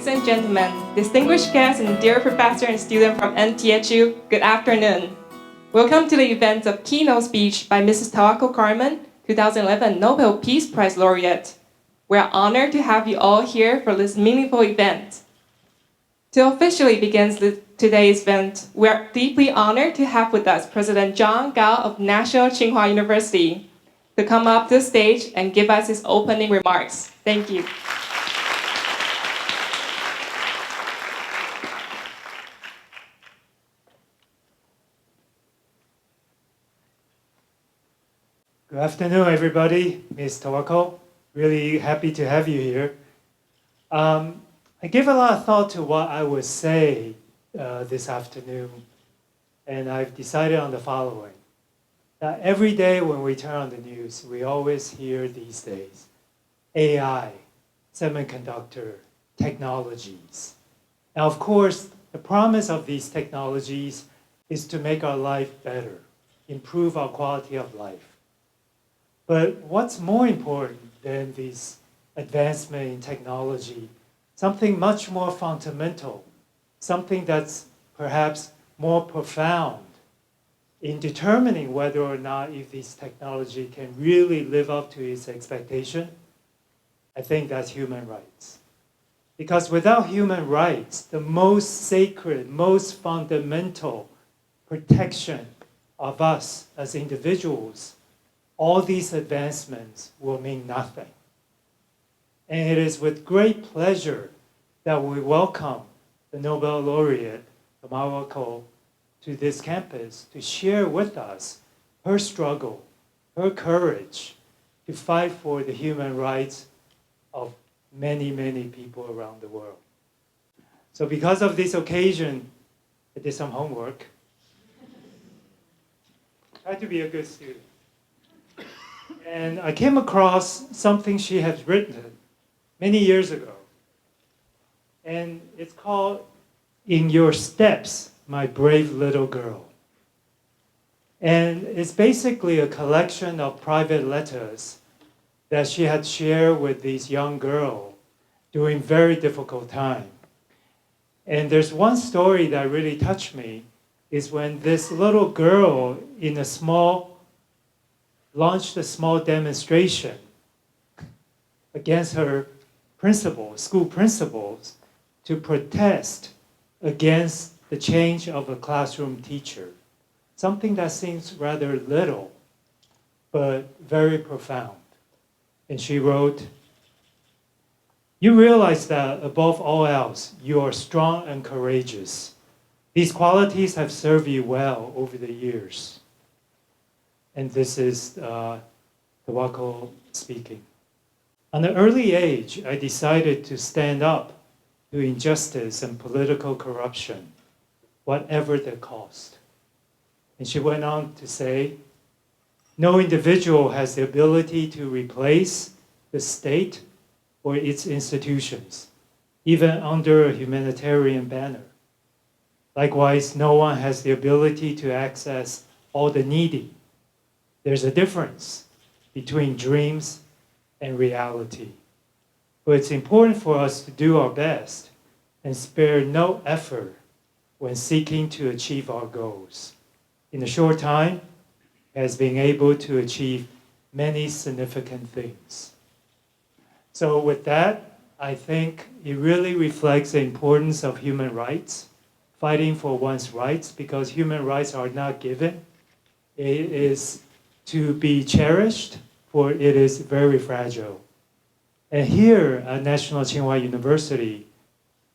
and gentlemen, distinguished guests and dear professor and student from NTHU, good afternoon. Welcome to the event of keynote speech by Mrs. Tawakkol Karman, 2011 Nobel Peace Prize Laureate. We are honored to have you all here for this meaningful event. To officially begin today's event, we are deeply honored to have with us President Chung of National Tsing Hua University to come up to the stage and give us his opening remarks. Thank you. Good afternoon, everybody. Ms. Tawakkol, really happy to have you here. I gave a lot of thought to what I would say this afternoon, and I've decided on the following. That every day when we turn on the news, we always hear these days, AI, semiconductor, technologies. And of course, the promise of these technologies is to make our life better, improve our quality of life. But what's more important than this advancement in technology, something much more fundamental, something that's perhaps more profound in determining whether or not if this technology can really live up to its expectation, I think that's human rights. Because without human rights, the most sacred, most fundamental protection of us as individuals, all these advancements will mean nothing. And it is with great pleasure that we welcome the Nobel Laureate, Tawakkol, to this campus to share with us her struggle, her courage to fight for the human rights of many, many people around the world. So because of this occasion, I did some homework. Try to be a good student. And I came across something she has written many years ago. And it's called, "In Your Steps, My Brave Little Girl." And it's basically a collection of private letters that she had shared with this young girl during very difficult time. And there's one story that really touched me, is when this little girl launched a small demonstration against her school principals, to protest against the change of a classroom teacher. Something that seems rather little, but very profound. And she wrote, "You realize that above all else, you are strong and courageous. These qualities have served you well over the years." And this is Tawakkol speaking. At an early age, I decided to stand up to injustice and political corruption, whatever the cost. And she went on to say, "No individual has the ability to replace the state or its institutions, even under a humanitarian banner. Likewise, no one has the ability to access all the needy. There's a difference between dreams and reality. But it's important for us to do our best and spare no effort when seeking to achieve our goals. In a short time, has been able to achieve many significant things." So with that, I think it really reflects the importance of human rights, fighting for one's rights, because human rights are not given. It is to be cherished, for it is very fragile. And here at National Tsing Hua University,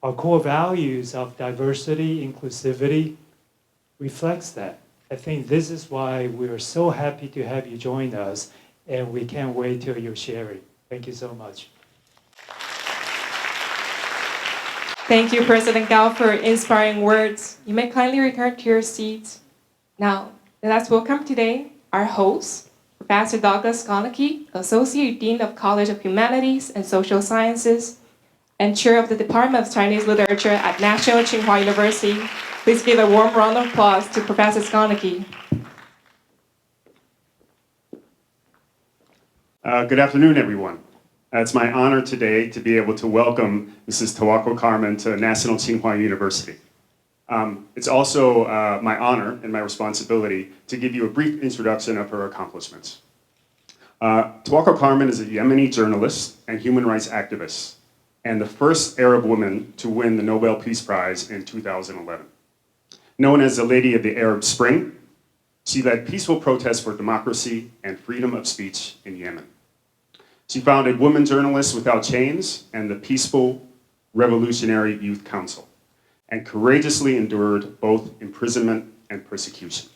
our core values of diversity, inclusivity, reflects that. I think this is why we are so happy to have you join us, and we can't wait till you're sharing. Thank you so much. Thank you, President Gao, for inspiring words. You may kindly return to your seats. Now, let's welcome today our host, Professor Douglas Skonecki, Associate Dean of College of Humanities and Social Sciences, and Chair of the Department of Chinese Literature at National Tsing Hua University. Please give a warm round of applause to Professor Skonecki. Good afternoon, everyone. It's my honor today to be able to welcome Mrs. Tawakkol Karman to National Tsing Hua University. It's also my honor and my responsibility to give you a brief introduction of her accomplishments. Tawakkol Karman is a Yemeni journalist and human rights activist, and the first Arab woman to win the Nobel Peace Prize in 2011. Known as the Lady of the Arab Spring, she led peaceful protests for democracy and freedom of speech in Yemen. She founded Women Journalists Without Chains and the Peaceful Revolutionary Youth Council, and courageously endured both imprisonment and persecution.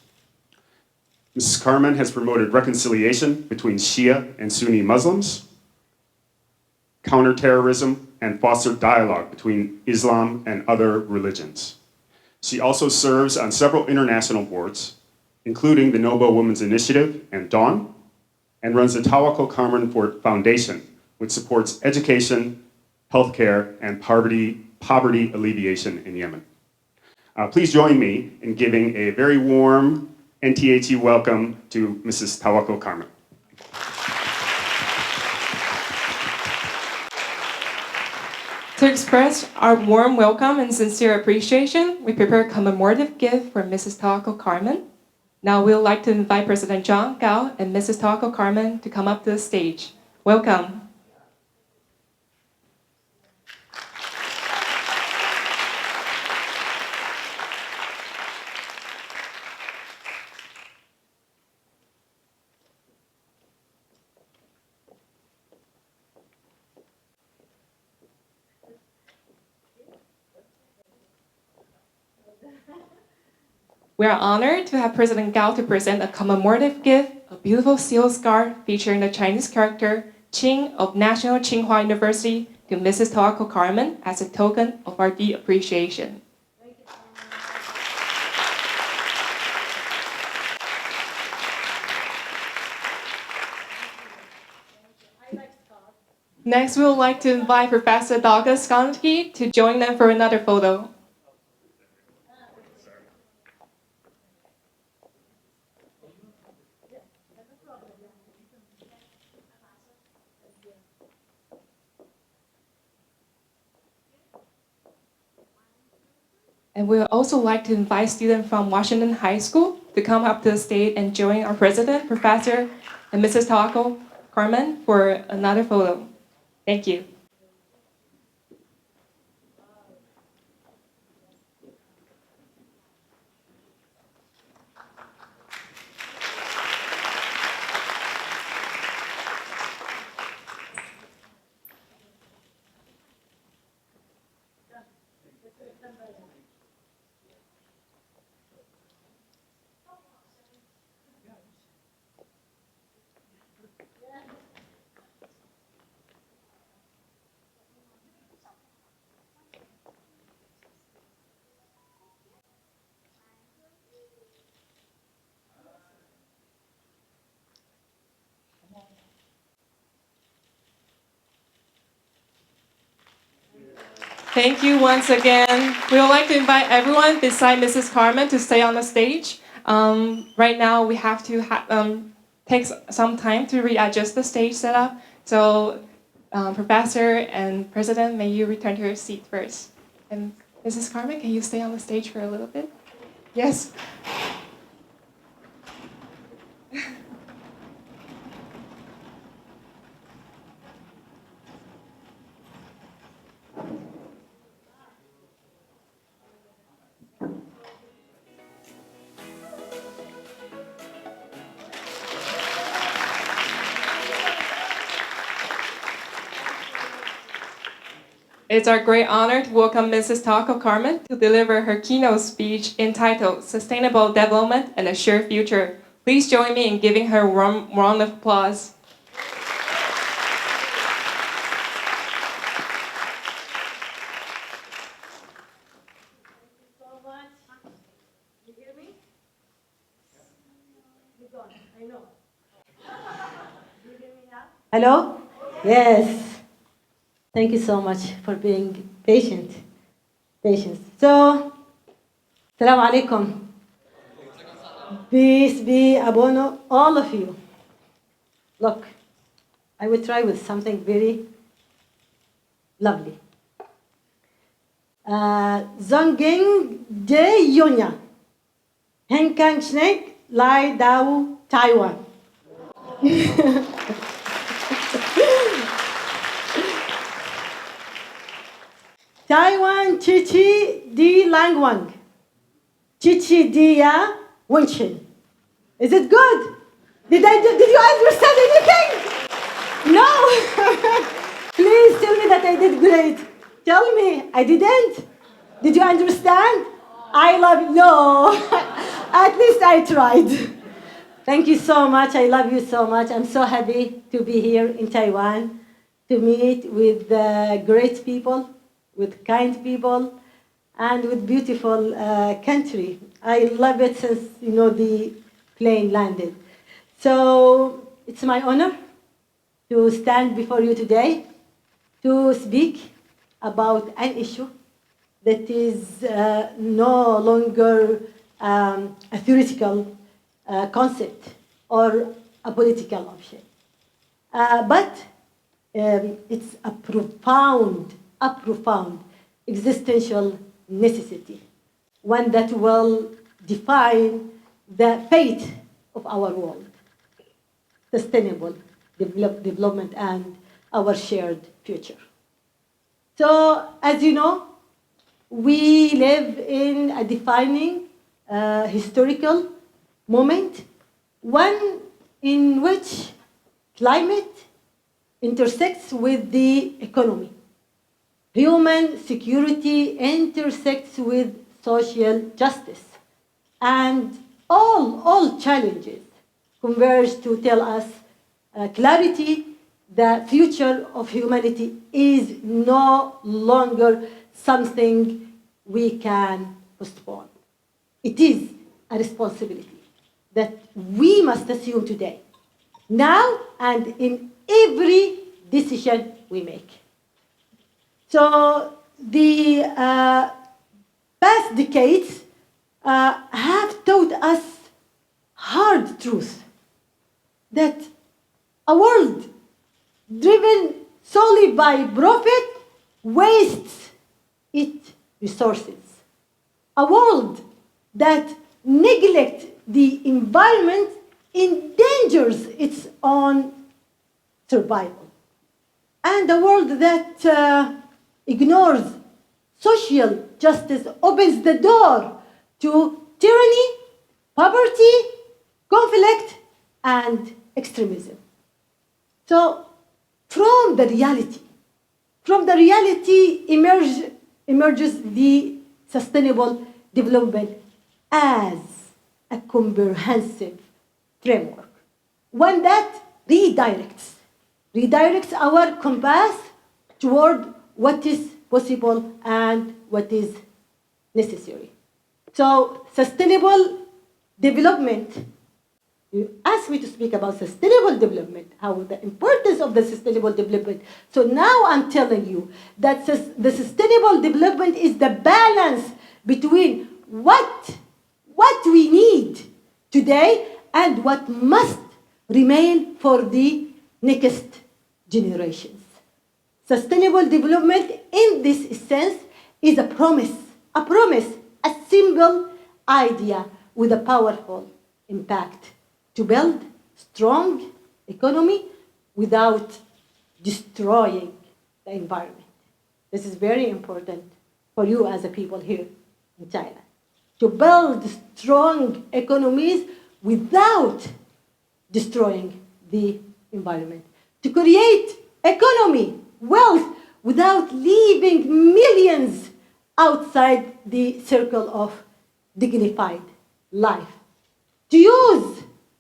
Mrs. Karman has promoted reconciliation between Shia and Sunni Muslims, counterterrorism, and fostered dialogue between Islam and other religions. She also serves on several international boards, including the Nobel Women's Initiative and Dawn, and runs the Tawakkol Karman Foundation, which supports education, healthcare, and poverty alleviation in Yemen. Please join me in giving a very warm NTHU welcome to Mrs. Tawakkol Karman. To express our warm welcome and sincere appreciation, we prepare a commemorative gift for Mrs. Tawakkol Karman. Now we would like to invite President Chung, Gao, and Mrs. Tawakkol Karman to come up to the stage. Welcome. We are honored to have President Gao to present a commemorative gift, a beautiful seal scarf featuring the Chinese character Ching of National Tsing Hua University to Mrs. Tawakkol Karman as a token of our deep appreciation. Next, we would like to invite Professor Douglas Skonski to join them for another photo. And we would also like to invite students from Washington High School to come up to the stage and join our president, Professor, and Mrs. Tawakkol Karman for another photo. Thank you. Thank you once again. We would like to invite everyone beside Mrs. Karman to stay on the stage. Right now, we have to take some time to readjust the stage setup. So, Professor and President, may you return to your seat first. And Mrs. Karman, can you stay on the stage for a little bit? Yes. It's our great honor to welcome Mrs. Tawakkol Karman to deliver her keynote speech entitled Sustainable Development and a Shared Future. Please join me in giving her a warm round of applause. So much. You hear me? You're gone. I know. Do you hear me now? Hello? Yes. Thank you so much for being patient. Patience. So, Assalamu alaikum. Peace be upon all of you. Look, I will try with something very lovely. Zongging de Yonya. Henkang Schneck, Lai Dao, Taiwan. Taiwan Chichi Di Langwang. Chichi Dia Wen-Chang. Is it good? Did you understand anything? No. Please tell me that I did great. Tell me, I didn't. Did you understand? I love you. No. At least I tried. Thank you so much. I love you so much. I'm so happy to be here in Taiwan to meet with great people, with kind people, and with beautiful country. I love it since the plane landed. So it's my honor to stand before you today to speak about an issue that is no longer a theoretical concept or a political option. But it's a profound existential necessity, one that will define the fate of our world, sustainable development, and our shared future. So, as you know, we live in a defining historical moment, one in which climate intersects with the economy. Human security intersects with social justice. And all challenges converge to tell us clarity the future of humanity is no longer something we can postpone. It is a responsibility that we must assume today, now, and in every decision we make. So the past decades have taught us hard truth that a world driven solely by profit wastes its resources. A world that neglects the environment endangers its own survival. And a world that ignores social justice opens the door to tyranny, poverty, conflict, and extremism. So, from the reality emerges the sustainable development as a comprehensive framework, one that redirects our compass toward what is possible and what is necessary. So, sustainable development, you asked me to speak about sustainable development, how the importance of the sustainable development. So now I'm telling you that the sustainable development is the balance between what we need today and what must remain for the next generations. Sustainable development in this sense is a promise, a simple idea with a powerful impact to build strong economy without destroying the environment. This is very important for you as a people here in China. To build strong economies without destroying the environment. To create economy, wealth, without leaving millions outside the circle of dignified life. To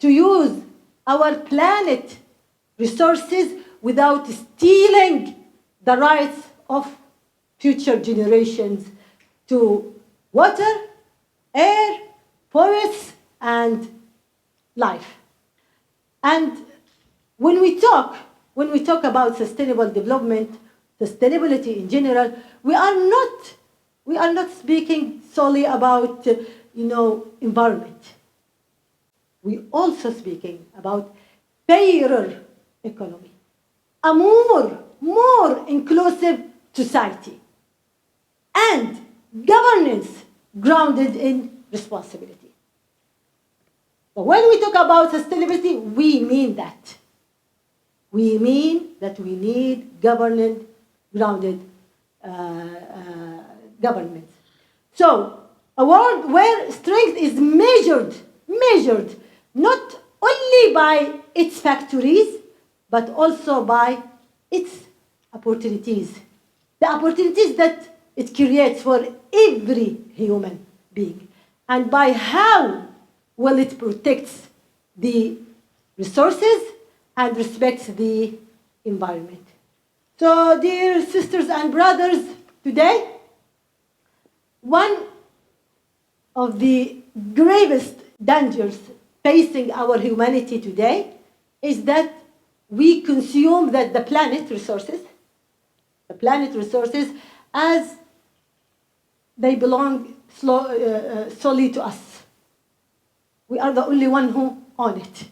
use our planet resources without stealing the rights of future generations to water, air, forests, and life. And when we talk about sustainable development, sustainability in general, we are not speaking solely about environment. We also speaking about fairer economy, a more inclusive society, and governance grounded in responsibility. So when we talk about sustainability, we mean that. We mean that we need grounded government. So a world where strength is measured not only by its factories, but also by its opportunities. The opportunities that it creates for every human being. And by how well it protects the resources and respects the environment. So, dear sisters and brothers, today, one of the gravest dangers facing our humanity today is that we consume the planet resources as they belong solely to us. We are the only one who own it.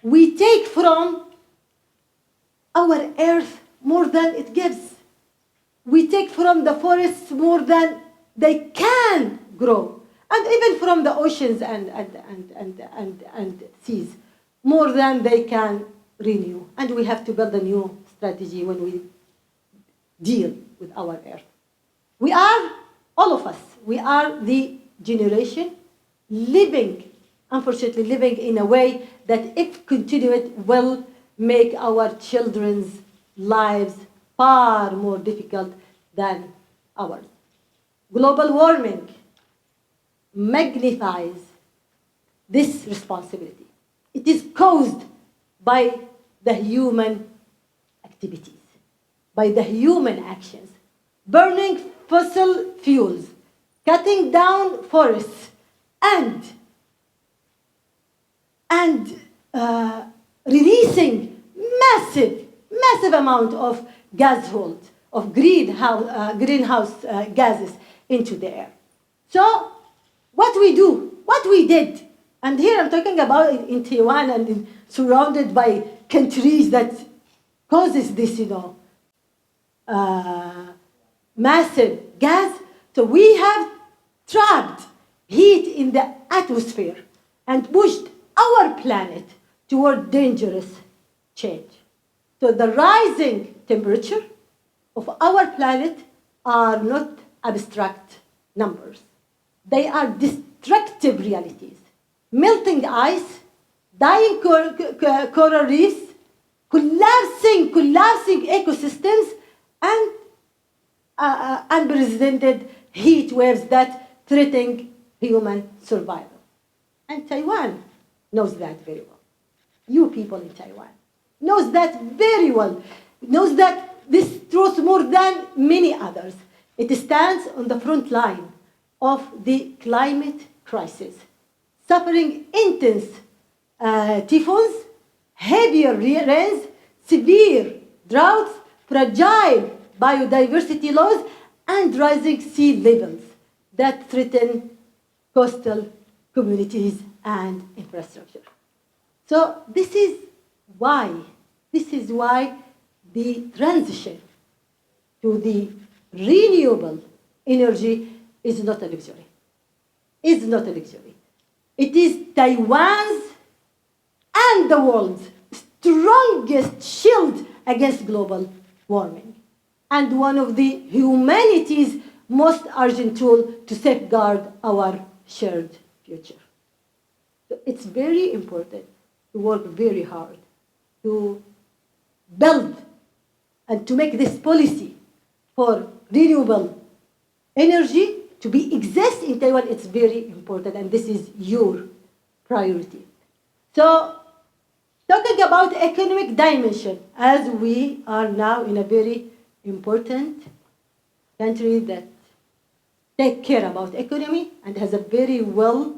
We take from our earth more than it gives. We take from the forests more than they can grow. And even from the oceans and seas, more than they can renew. And we have to build a new strategy when we deal with our earth. We are, all of us, we are the generation unfortunately living in a way that if continued will make our children's lives far more difficult than ours. Global warming magnifies this responsibility. It is caused by the human activities, by the human actions, burning fossil fuels, cutting down forests, and releasing massive amount of greenhouse gases into the air. So what we did, and here I'm talking about in Taiwan and surrounded by countries that causes this, massive gas. So we have trapped heat in the atmosphere and pushed our planet toward dangerous change. So the rising temperature of our planet are not abstract numbers. They are destructive realities. Melting ice, dying coral reefs, collapsing ecosystems, and unprecedented heat waves that threaten human survival. And Taiwan knows that very well. You people in Taiwan knows that very well, knows that this truth more than many others. It stands on the front line of the climate crisis, suffering intense typhoons, heavier rains, severe droughts, fragile biodiversity loss, and rising sea levels that threaten coastal communities and infrastructure. So this is why the transition to the renewable energy is not a luxury. It's not a luxury. It is Taiwan's and the world's strongest shield against global warming, and one of the humanity's most urgent tools to safeguard our shared future. So it's very important to work very hard to build and to make this policy for renewable energy to exist in Taiwan. It's very important, and this is your priority. So, talking about economic dimension, as we are now in a very important country that take care about economy and has a very well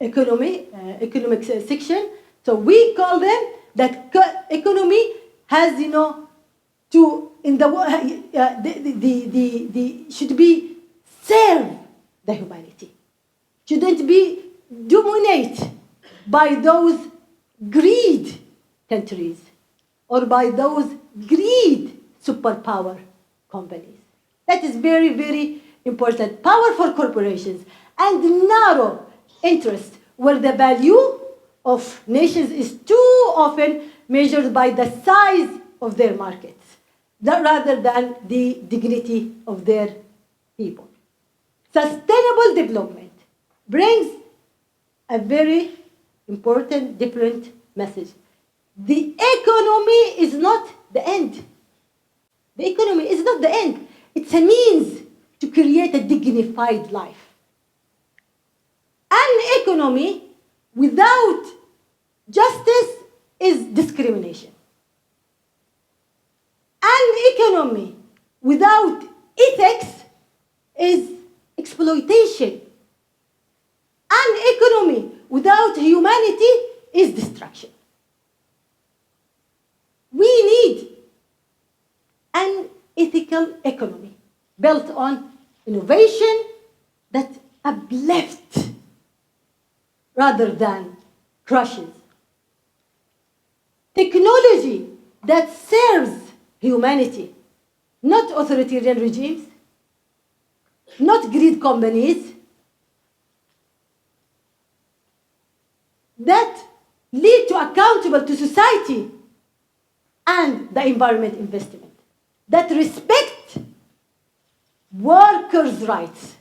economic section. So we call them that economy has, to in the should be serve the humanity, shouldn't be dominated by those greed countries or by those greed superpower companies. That is very, very important. Powerful corporations and narrow interests where the value of nations is too often measured by the size of their markets rather than the dignity of their people. Sustainable development brings a very important, different message. The economy is not the end. The economy is not the end. It's a means to create a dignified life. An economy without justice is discrimination. An economy without ethics is exploitation. An economy without humanity is destruction. We need an ethical economy built on innovation that uplifts rather than crushes. Technology that serves humanity, not authoritarian regimes, not greed companies, that lead to accountable to society and the environment investment, that respect workers' rights,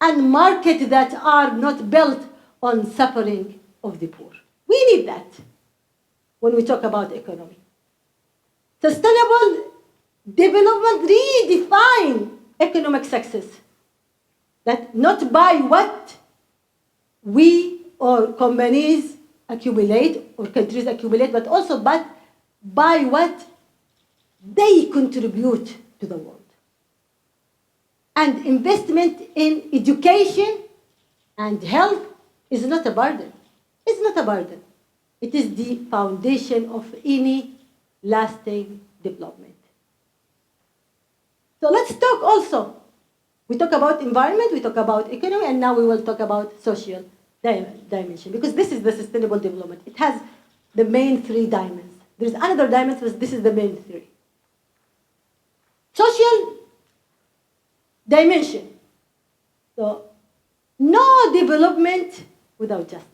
and markets that are not built on suffering of the poor. We need that when we talk about economy. Sustainable development redefine economic success. That not by what we or companies accumulate or countries accumulate, but also by what they contribute to the world. And investment in education and health is not a burden. It's not a burden. It is the foundation of any lasting development. So let's talk also. We talk about environment, we talk about economy, and now we will talk about social dimension, because this is the sustainable development. It has the main three dimensions. There is another dimension, but this is the main three. Social dimension. So, no development without justice.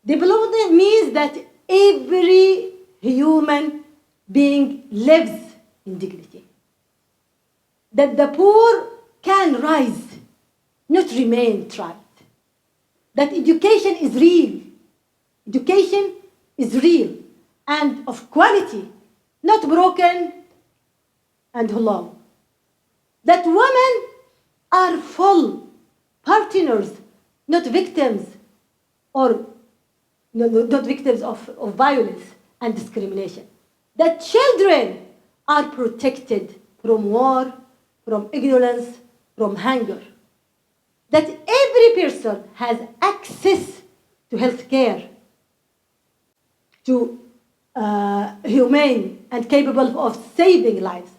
Development means that every human being lives in dignity. That the poor can rise, not remain trapped. That education is real. Education is real and of quality, not broken and long. That women are full partners, not victims, or not victims of violence and discrimination. That children are protected from war, from ignorance, from hunger. That every person has access to health care, to humane and capable of saving lives.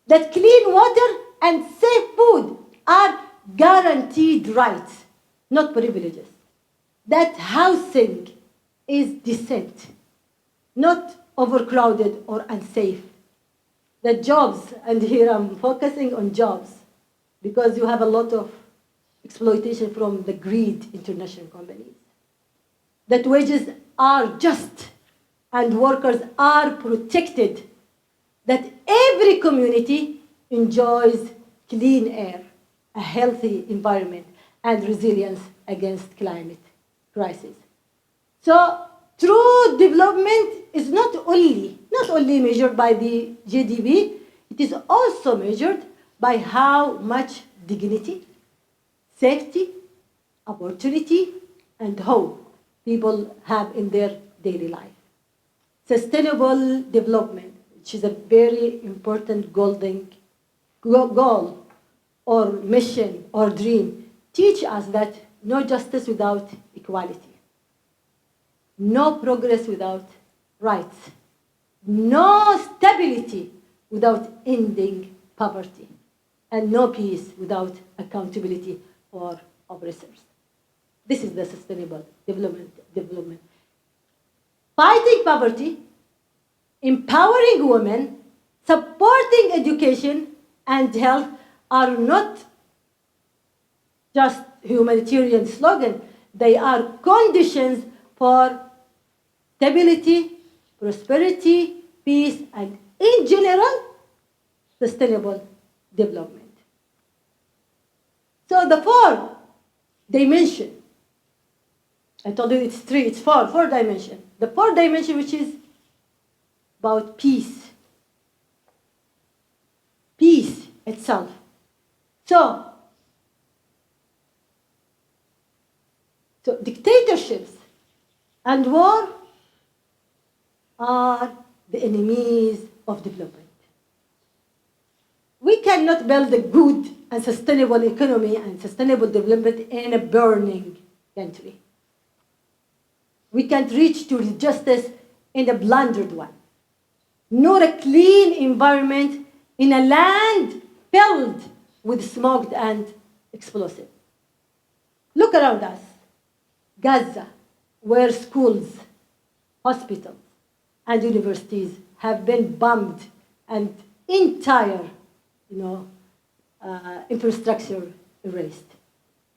That clean water and safe food are guaranteed rights, not privileges. That housing is decent, not overcrowded or unsafe. That jobs, and here I'm focusing on jobs, because you have a lot of exploitation from the greed international companies. That wages are just and workers are protected. That every community enjoys clean air, a healthy environment, and resilience against climate crisis. So true development is not only measured by the GDP, it is also measured by how much dignity, safety, opportunity, and hope people have in their daily life. Sustainable development, which is a very important golden goal or mission or dream, teach us that no justice without equality, no progress without rights, no stability without ending poverty, and no peace without accountability for oppressors. This is the sustainable development. Fighting poverty, empowering women, supporting education and health are not just humanitarian slogans. They are conditions for stability, prosperity, peace, and in general, sustainable development. So the four dimensions, I told you it's three, it's four dimensions. The fourth dimension, which is about peace. Peace itself. So dictatorships and war are the enemies of development. We cannot build a good and sustainable economy and sustainable development in a burning country. We can't reach to justice in a blundered one, nor a clean environment in a land filled with smoke and explosive. Look around us. Gaza, where schools, hospitals, and universities have been bombed and entire infrastructure erased.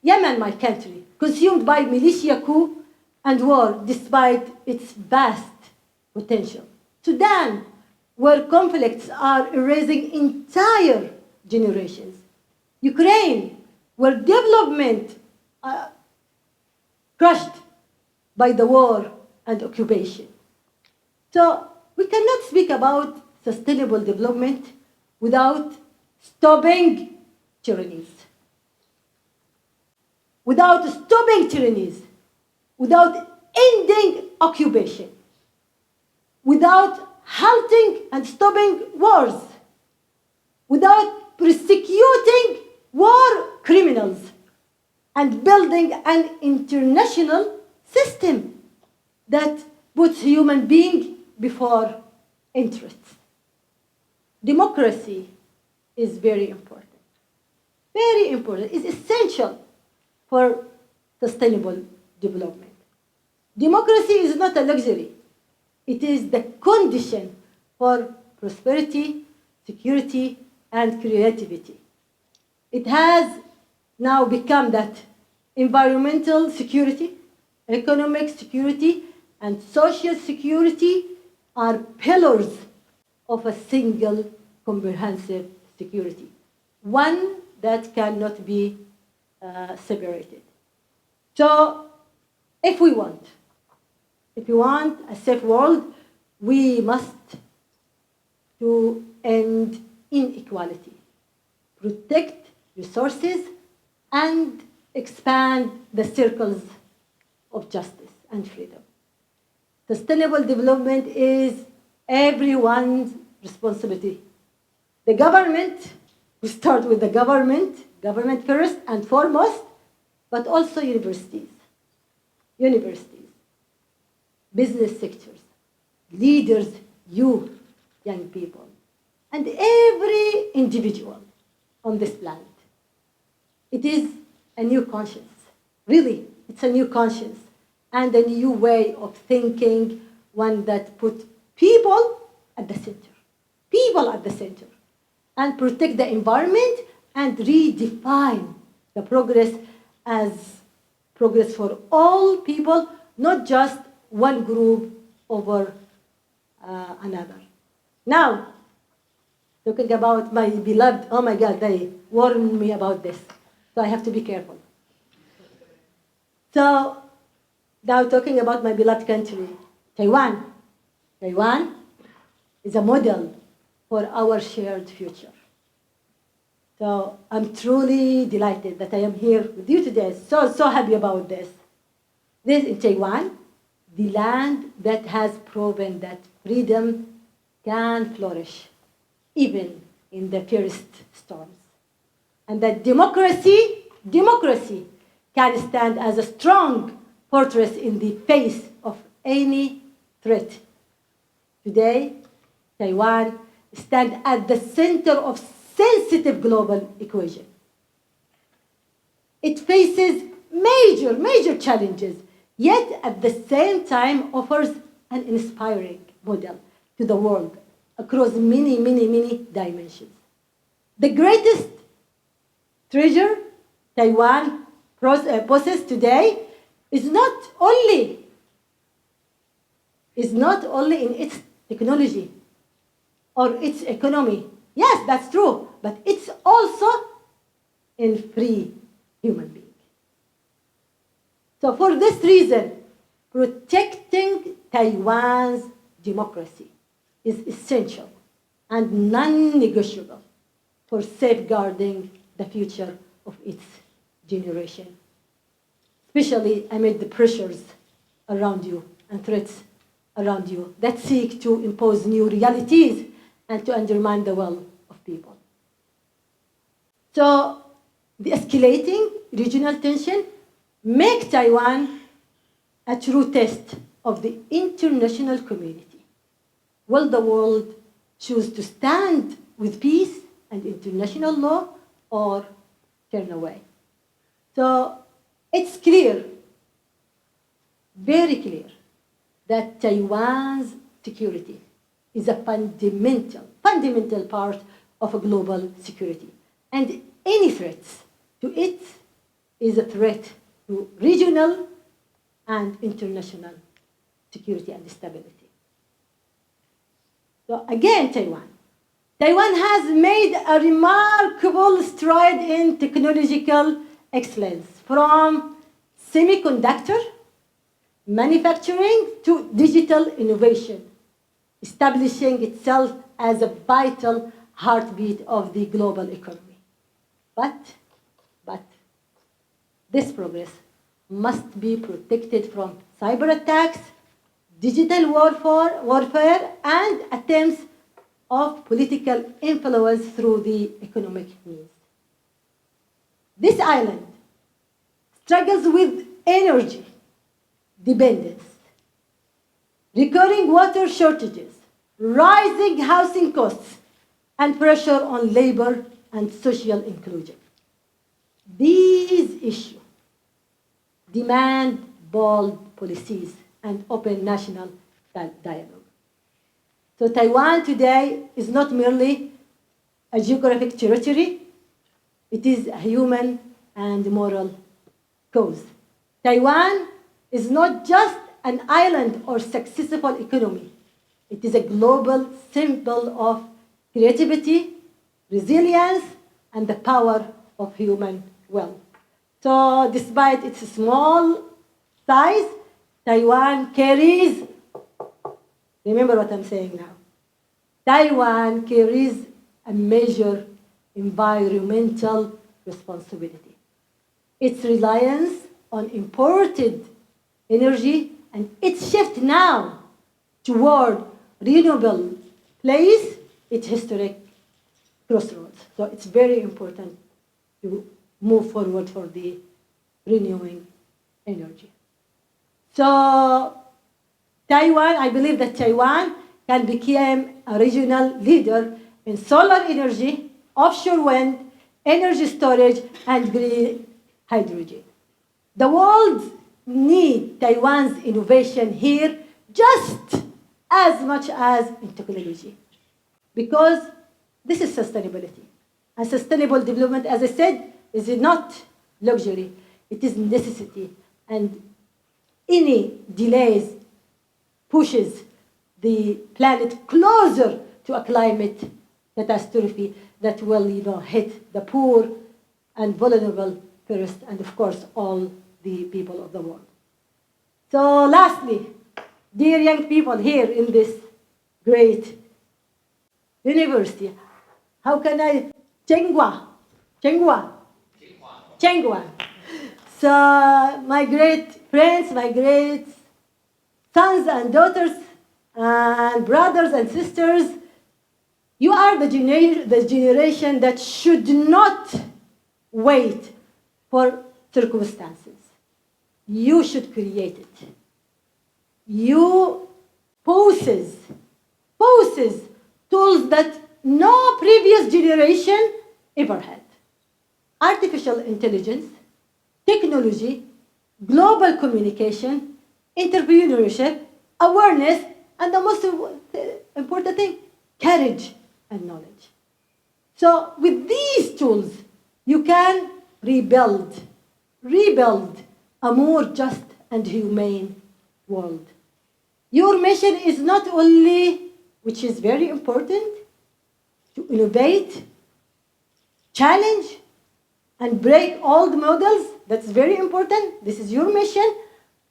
Yemen, my country, consumed by militia coup and war despite its vast potential. Sudan, where conflicts are erasing entire generations. Ukraine, where development crushed by the war and occupation. So we cannot speak about sustainable development without stopping tyrannies. Without stopping tyrannies, without ending occupation, without halting and stopping wars, without prosecuting war criminals, and building an international system that puts human being before interests. Democracy is very important. Very important. It's essential for sustainable development. Democracy is not a luxury. It is the condition for prosperity, security, and creativity. It has now become that environmental security, economic security, and social security are pillars of a single comprehensive security, one that cannot be separated. So if we want a safe world, we must to end inequality, protect resources, and expand the circles of justice and freedom. Sustainable development is everyone's responsibility. The government, we start with the government first and foremost, but also universities, business sectors, leaders, youth, young people, and every individual on this planet. It is a new conscience. Really, it's a new conscience and a new way of thinking, one that puts people at the center. People at the center. And protect the environment and redefine the progress as progress for all people, not just one group over another. Now, talking about my beloved, oh my God, they warned me about this. So I have to be careful. So now talking about my beloved country, Taiwan. Taiwan is a model for our shared future. So I'm truly delighted that I am here with you today. So happy about this. This in Taiwan, the land that has proven that freedom can flourish even in the fiercest storms. And that democracy can stand as a strong fortress in the face of any threat. Today, Taiwan stands at the center of sensitive global equation. It faces major challenges, yet at the same time offers an inspiring model to the world across many dimensions. The greatest treasure Taiwan possesses today is not only in its technology or its economy. Yes, that's true, but it's also in free human being. So for this reason, protecting Taiwan's democracy is essential and non-negotiable for safeguarding the future of its generation, especially amid the pressures around you and threats around you that seek to impose new realities and to undermine the will of people. So the escalating regional tension make Taiwan a true test of the international community. Will the world choose to stand with peace and international law or turn away? So it's clear, very clear, that Taiwan's security is a fundamental part of a global security. And any threats to it is a threat to regional and international security and stability. So again, Taiwan has made a remarkable stride in technological excellence, from semiconductor manufacturing to digital innovation, establishing itself as a vital heartbeat of the global economy. But this progress must be protected from cyber attacks, digital warfare, and attempts of political influence through the economic means. This island struggles with energy dependence, recurring water shortages, rising housing costs, and pressure on labor and social inclusion. These issues demand bold policies and open national dialogue. So Taiwan today is not merely a geographic territory, it is a human and moral cause. Taiwan is not just an island or successful economy. It is a global symbol of creativity, resilience, and the power of human will. So despite its small size, Taiwan carries, remember what I'm saying now, Taiwan carries a major environmental responsibility. Its reliance on imported energy and its shift now toward renewable plays its historic crossroads. So it's very important to move forward for the renewing energy. So Taiwan, I believe that Taiwan can become a regional leader in solar energy, offshore wind, energy storage, and green hydrogen. The world needs Taiwan's innovation here just as much as in technology, because this is sustainability. And sustainable development, as I said, is not luxury, it is necessity. And any delays pushes the planet closer to a climate catastrophe that will, hit the poor and vulnerable first, and of course, all the people of the world. So lastly, dear young people here in this great university, how can I, Tsing Hua. So my great friends, my great sons and daughters and brothers and sisters, you are the generation that should not wait for circumstances. You should create it. You possess tools that no previous generation ever had. Artificial intelligence, technology, global communication, entrepreneurship, awareness, and the most important thing, courage and knowledge. So with these tools, you can rebuild a more just and humane world. Your mission is not only, which is very important, to innovate, challenge, and break old models. That's very important. This is your mission,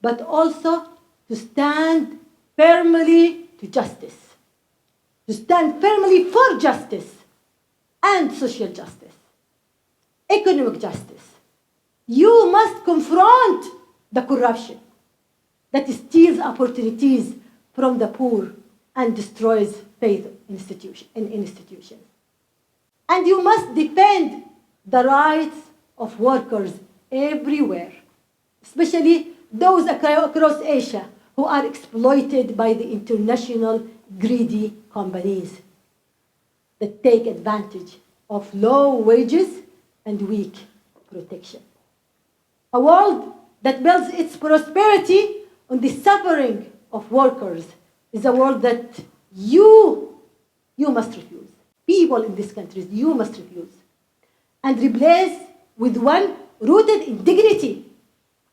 but also to stand firmly to justice, to stand firmly for justice and social justice, economic justice. You must confront the corruption that steals opportunities from the poor and destroys faith in institutions. And you must defend the rights of workers everywhere, especially those across Asia who are exploited by the international greedy companies that take advantage of low wages and weak protection. A world that builds its prosperity on the suffering of workers is a world that you must refuse. People in these countries, you must refuse. And replace with one rooted in dignity,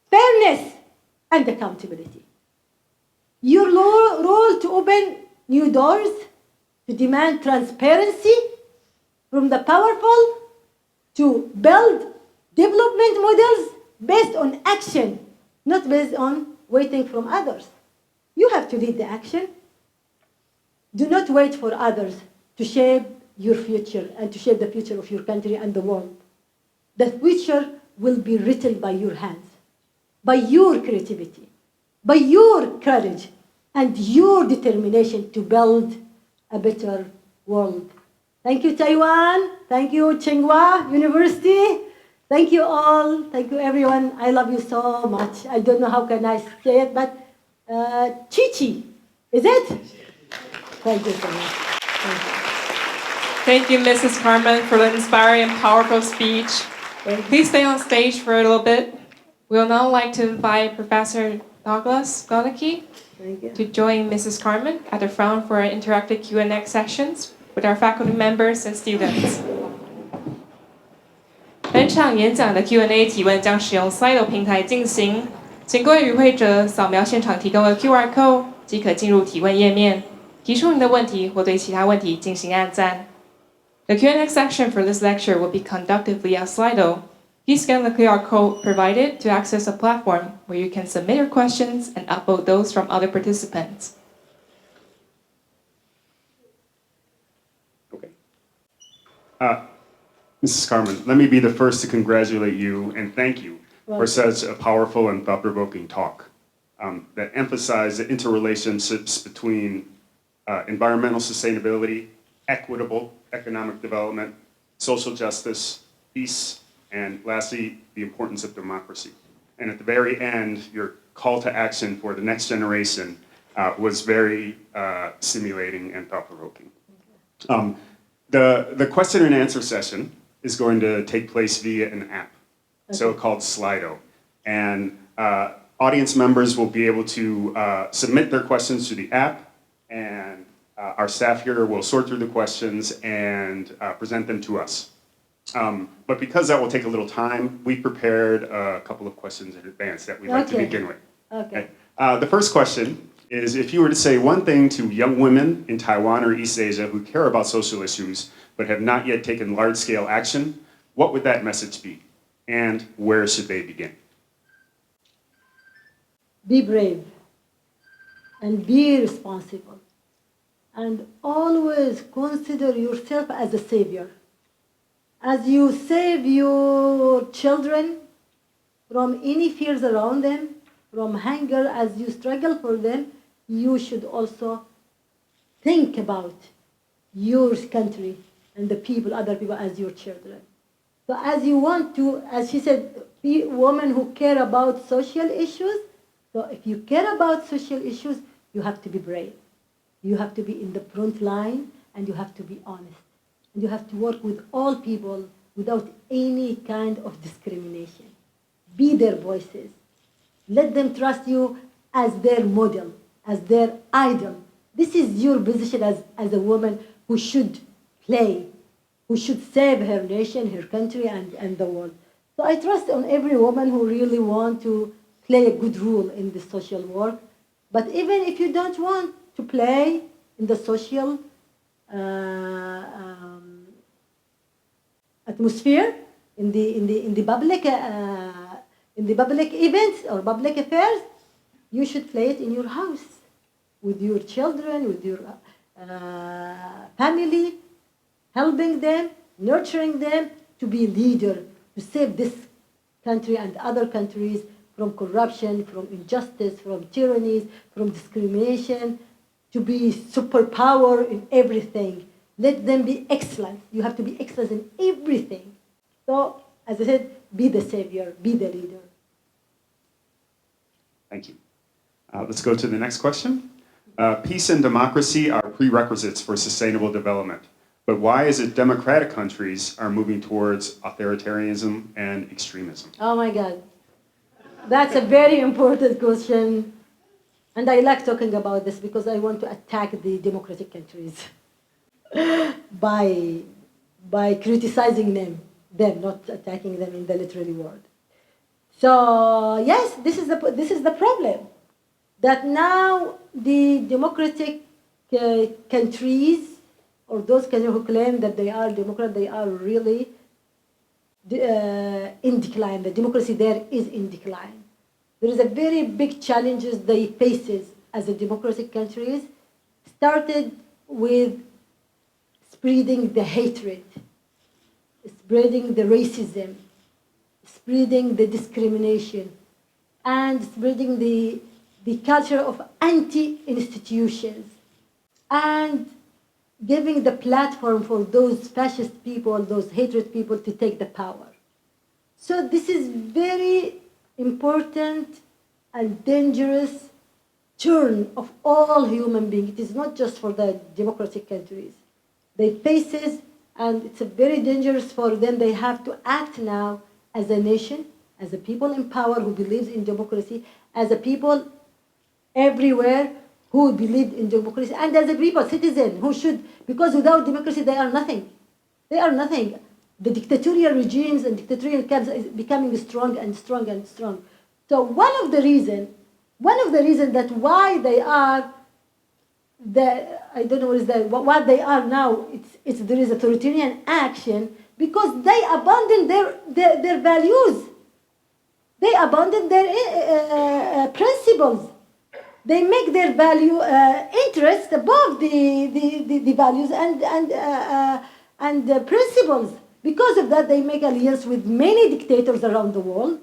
fairness, and accountability. Your role to open new doors, to demand transparency from the powerful, to build development models based on action, not based on waiting from others. You have to lead the action. Do not wait for others to shape your future and to shape the future of your country and the world. The future will be written by your hands, by your creativity, by your courage, and your determination to build a better world. Thank you, Taiwan. Thank you, Tsing Hua University. Thank you all. Thank you, everyone. I love you so much. I don't know how can I say it, but Chichi, is it? Thank you so much. Thank you. Thank you, Mrs. Karman, for the inspiring and powerful speech. Please stay on stage for a little bit. We will now like to invite Professor Douglas Godeke to join Mrs. Karman at the front for interactive Q&A sessions with our faculty members and students.本场演讲的 Q&A 提问将使用 Slido 平台进行，请各位与会者扫描现场提供的 QR code 即可进入提问页面，提出您的问题或对其他问题进行按赞。The Q&A section for this lecture will be conducted via Slido. Please scan the QR code provided to access a platform where you can submit your questions and upvote those from other participants. Okay. Mrs. Karman, let me be the first to congratulate you and thank you for such a powerful and thought-provoking talk that emphasized the interrelationships between environmental sustainability, equitable economic development, social justice, peace, and lastly, the importance of democracy. And at the very end, your call to action for the next generation was very stimulating and thought-provoking. The question and answer session is going to take place via an app, so called Slido. And audience members will be able to submit their questions to the app, and our staff here will sort through the questions and present them to us. But because that will take a little time, we prepared a couple of questions in advance that we'd like to begin with. Okay. The first question is, if you were to say one thing to young women in Taiwan or East Asia who care about social issues but have not yet taken large-scale action, what would that message be? And where should they begin? Be brave and be responsible. And always consider yourself as a savior. As you save your children from any fears around them, from hunger, as you struggle for them, you should also think about your country and the people, other people, as your children. So as you want to, as she said, be women who care about social issues. So if you care about social issues, you have to be brave. You have to be in the front line, and you have to be honest. And you have to work with all people without any kind of discrimination. Be their voices. Let them trust you as their model, as their idol. This is your position as a woman who should play, who should save her nation, her country, and the world. So I trust on every woman who really want to play a good role in the social work. But even if you don't want to play in the social atmosphere, in the public events or public affairs, you should play it in your house with your children, with your family, helping them, nurturing them to be leader, to save this country and other countries from corruption, from injustice, from tyrannies, from discrimination, to be superpower in everything. Let them be excellent. You have to be excellent in everything. So, as I said, be the savior, be the leader. Thank you. Let's go to the next question. Peace and democracy are prerequisites for sustainable development. But why is it democratic countries are moving towards authoritarianism and extremism? Oh my God. That's a very important question. And I like talking about this because I want to attack the democratic countries by criticizing them, not attacking them in the literary word. So yes, this is the problem. That now the democratic countries, or those countries who claim that they are democrat, they are really in decline. The democracy there is in decline. There is a very big challenges they faces as a democratic countries, started with spreading the hatred, spreading the racism, spreading the discrimination, and spreading the culture of anti-institutions, and giving the platform for those fascist people, those hatred people to take the power. So this is very important and dangerous turn of all human beings. It is not just for the democratic countries. They faces, and it's very dangerous for them. They have to act now as a nation, as a people in power who believes in democracy, as a people everywhere who believe in democracy, and as a people, citizen, who should, because without democracy they are nothing. They are nothing. The dictatorial regimes and dictatorial camps is becoming strong and strong and strong. So one of the reasons that why they are I don't know what they are now, there is authoritarian action, because they abandon their values. They abandon their principles. They make their value interests above the values and the principles. Because of that, they make alliance with many dictators around the world.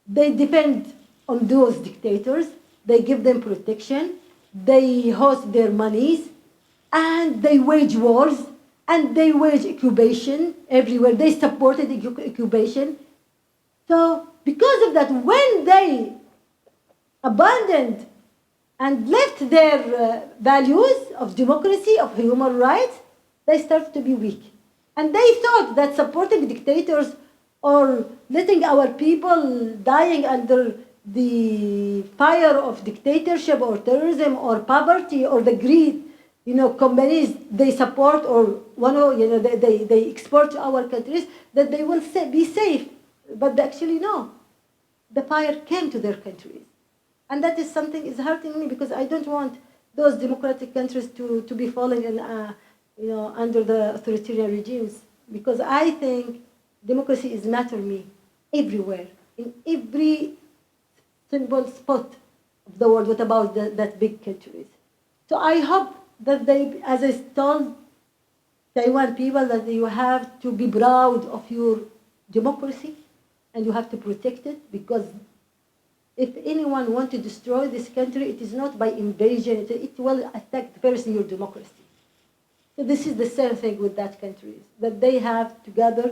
They depend on those dictators. They give them protection. They host their monies, and they wage wars, and they wage occupation everywhere. They supported occupation. So because of that, when they abandoned and left their values of democracy, of human rights, they started to be weak. And they thought that supporting dictators or letting our people dying under the fire of dictatorship or terrorism or poverty or the greed, companies they support or they export to our countries, that they will be safe. But actually no, the fire came to their countries. And that is something is hurting me, because I don't want those democratic countries to be falling in, under the authoritarian regimes. Because I think democracy is matter me everywhere, in every single spot of the world. What about that big countries? So I hope that they, as I told Taiwan people, that you have to be proud of your democracy and you have to protect it, because if anyone wants to destroy this country, it is not by invasion. It will attack first your democracy. So this is the same thing with that countries, that they have to gather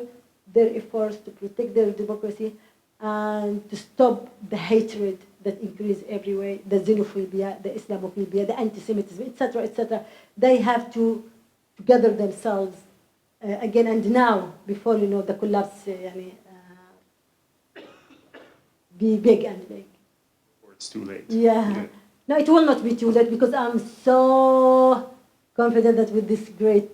their efforts to protect their democracy and to stop the hatred that increase everywhere, the xenophobia, the Islamophobia, the anti-Semitism, etc., etc. They have to gather themselves again and now, before the collapse be big and big. Or it's too late. Yeah. No, it will not be too late because I'm so confident that with this great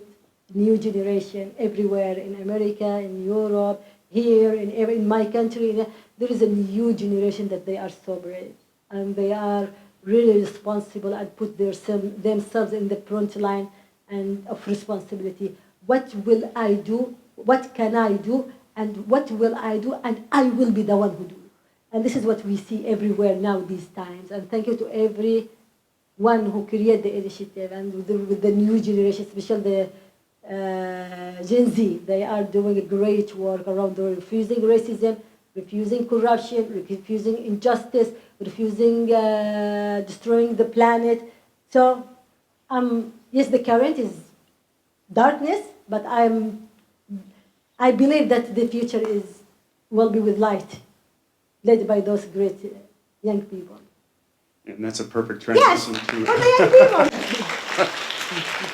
new generation everywhere in America, in Europe, here, in my country, there is a new generation that they are so brave and they are really responsible and put themselves in the front line and of responsibility. What will I do? What can I do? And what will I do? And I will be the one who do. And this is what we see everywhere now these times. And thank you to everyone who created the initiative and with the new generation, especially the Gen Z. They are doing a great work around the world, refusing racism, refusing corruption, refusing injustice, refusing destroying the planet. So, yes, the current is darkness, but I believe that the future will be with light, led by those great young people. And that's a perfect transition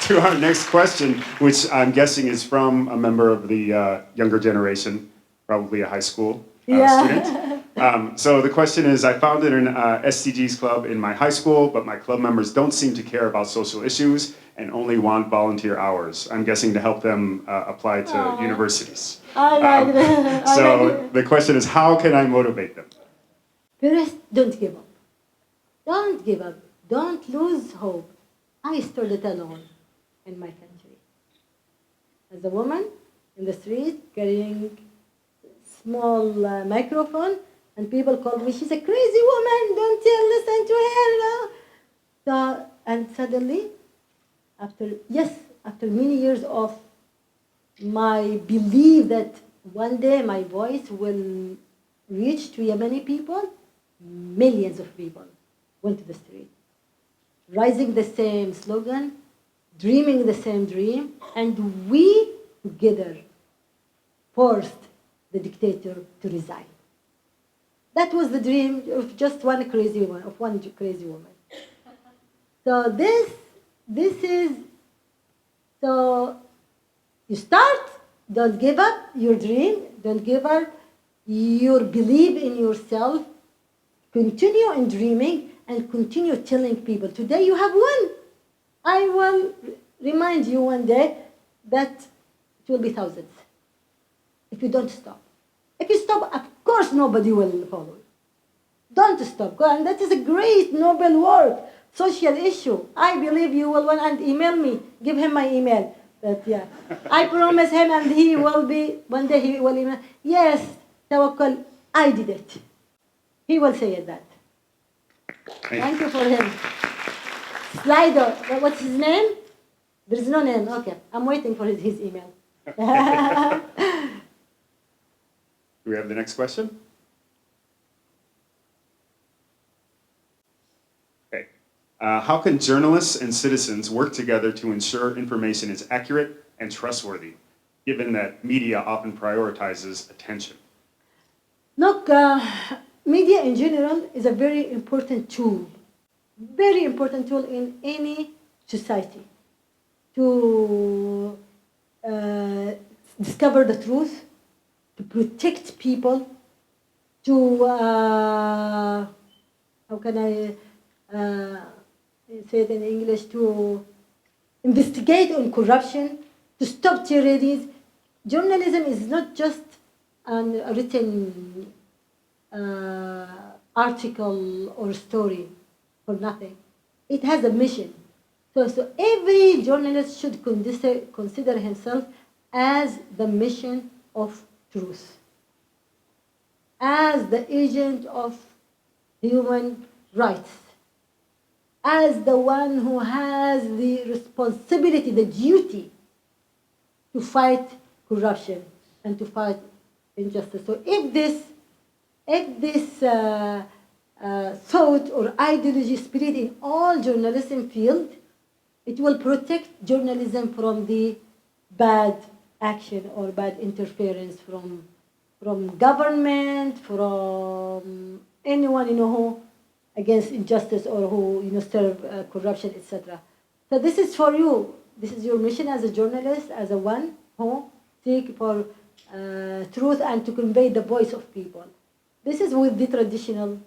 to our next question, which I'm guessing is from a member of the younger generation, probably a high school student. So the question is, I founded an SDGs club in my high school, but my club members don't seem to care about social issues and only want volunteer hours. I'm guessing to help them apply to universities. I like that. So the question is, how can I motivate them? First, don't give up. Don't give up. Don't lose hope. I started alone in my country. As a woman in the street carrying small microphone, and people called me, she's a crazy woman, don't listen to her. So, and suddenly, after many years of my belief that one day my voice will reach to Yemeni people, millions of people went to the street, rising the same slogan, dreaming the same dream, and we together forced the dictator to resign. That was the dream of just one crazy woman, So this is, so you start, don't give up your dream, don't give up your belief in yourself, continue in dreaming and continue telling people, today you have won. I will remind you one day that it will be thousands if you don't stop. If you stop, of course nobody will follow. Don't stop. Go, and that is a great Nobel work, social issue. I believe you will win, and email me. Give him my email. But yeah, I promise him, and he will be, one day he will email. Yes, Tawakkol, I did it. He will say that. Thank you for him. Slido, what's his name? There is no name. Okay, I'm waiting for his email. Do we have the next question? Okay. How can journalists and citizens work together to ensure information is accurate and trustworthy, given that media often prioritizes attention? Look, media in general is a very important tool in any society to discover the truth, to protect people, to, how can I say it in English, to investigate on corruption, to stop terrorism. Journalism is not just a written article or story for nothing. It has a mission. So every journalist should consider himself as the mission of truth, as the agent of human rights, as the one who has the responsibility, the duty to fight corruption and to fight injustice. So if this thought or ideology spread in all journalism field, it will protect journalism from the bad action or bad interference from government, from anyone who against injustice or who serve corruption, etc. So this is for you. This is your mission as a journalist, as a one who seek for truth and to convey the voice of people. This is with the traditional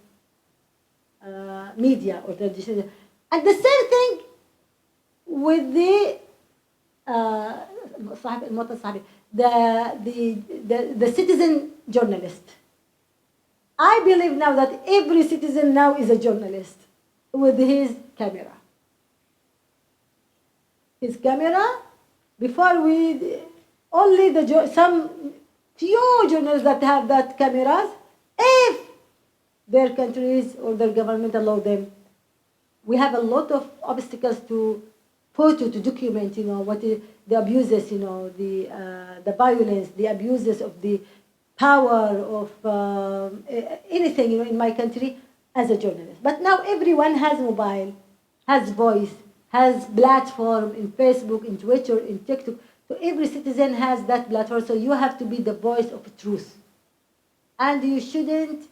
media or traditional. And the same thing with the citizen journalist. I believe now that every citizen now is a journalist with his camera. His camera, before only some few journalists that have that cameras, if their countries or their government allow them. We have a lot of obstacles to document, what is the abuses, the violence, the abuses of the power of anything, in my country as a journalist. But now everyone has mobile, has voice, has platform in Facebook, in Twitter, in TikTok. So every citizen has that platform. So you have to be the voice of truth, and you shouldn't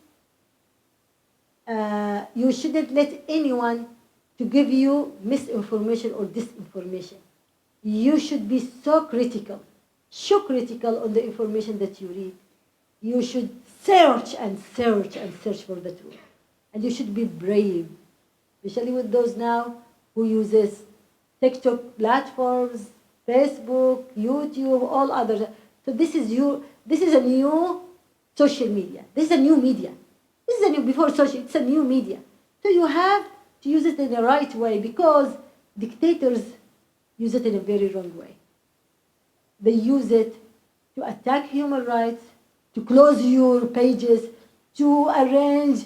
let anyone to give you misinformation or disinformation. You should be so critical on the information that you read. You should search and search and search for the truth. And you should be brave, especially with those now who uses TikTok platforms, Facebook, YouTube, all others. So this is a new social media. This is a new media. This is a new, before social, it's a new media. So you have to use it in the right way, because dictators use it in a very wrong way. They use it to attack human rights, to close your pages, to arrange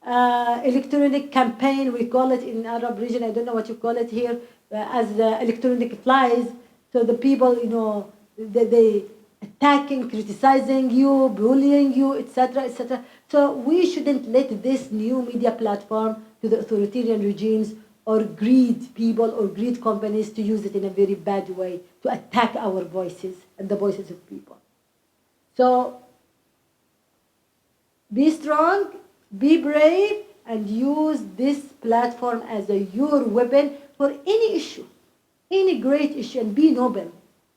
electronic campaign, we call it in Arab region, I don't know what you call it here, as electronic flies. So the people, they attacking, criticizing you, bullying you, etc., etc. So we shouldn't let this new media platform to the authoritarian regimes or greed people or greed companies to use it in a very bad way to attack our voices and the voices of people. So be strong, be brave, and use this platform as your weapon for any issue, any great issue, and be noble.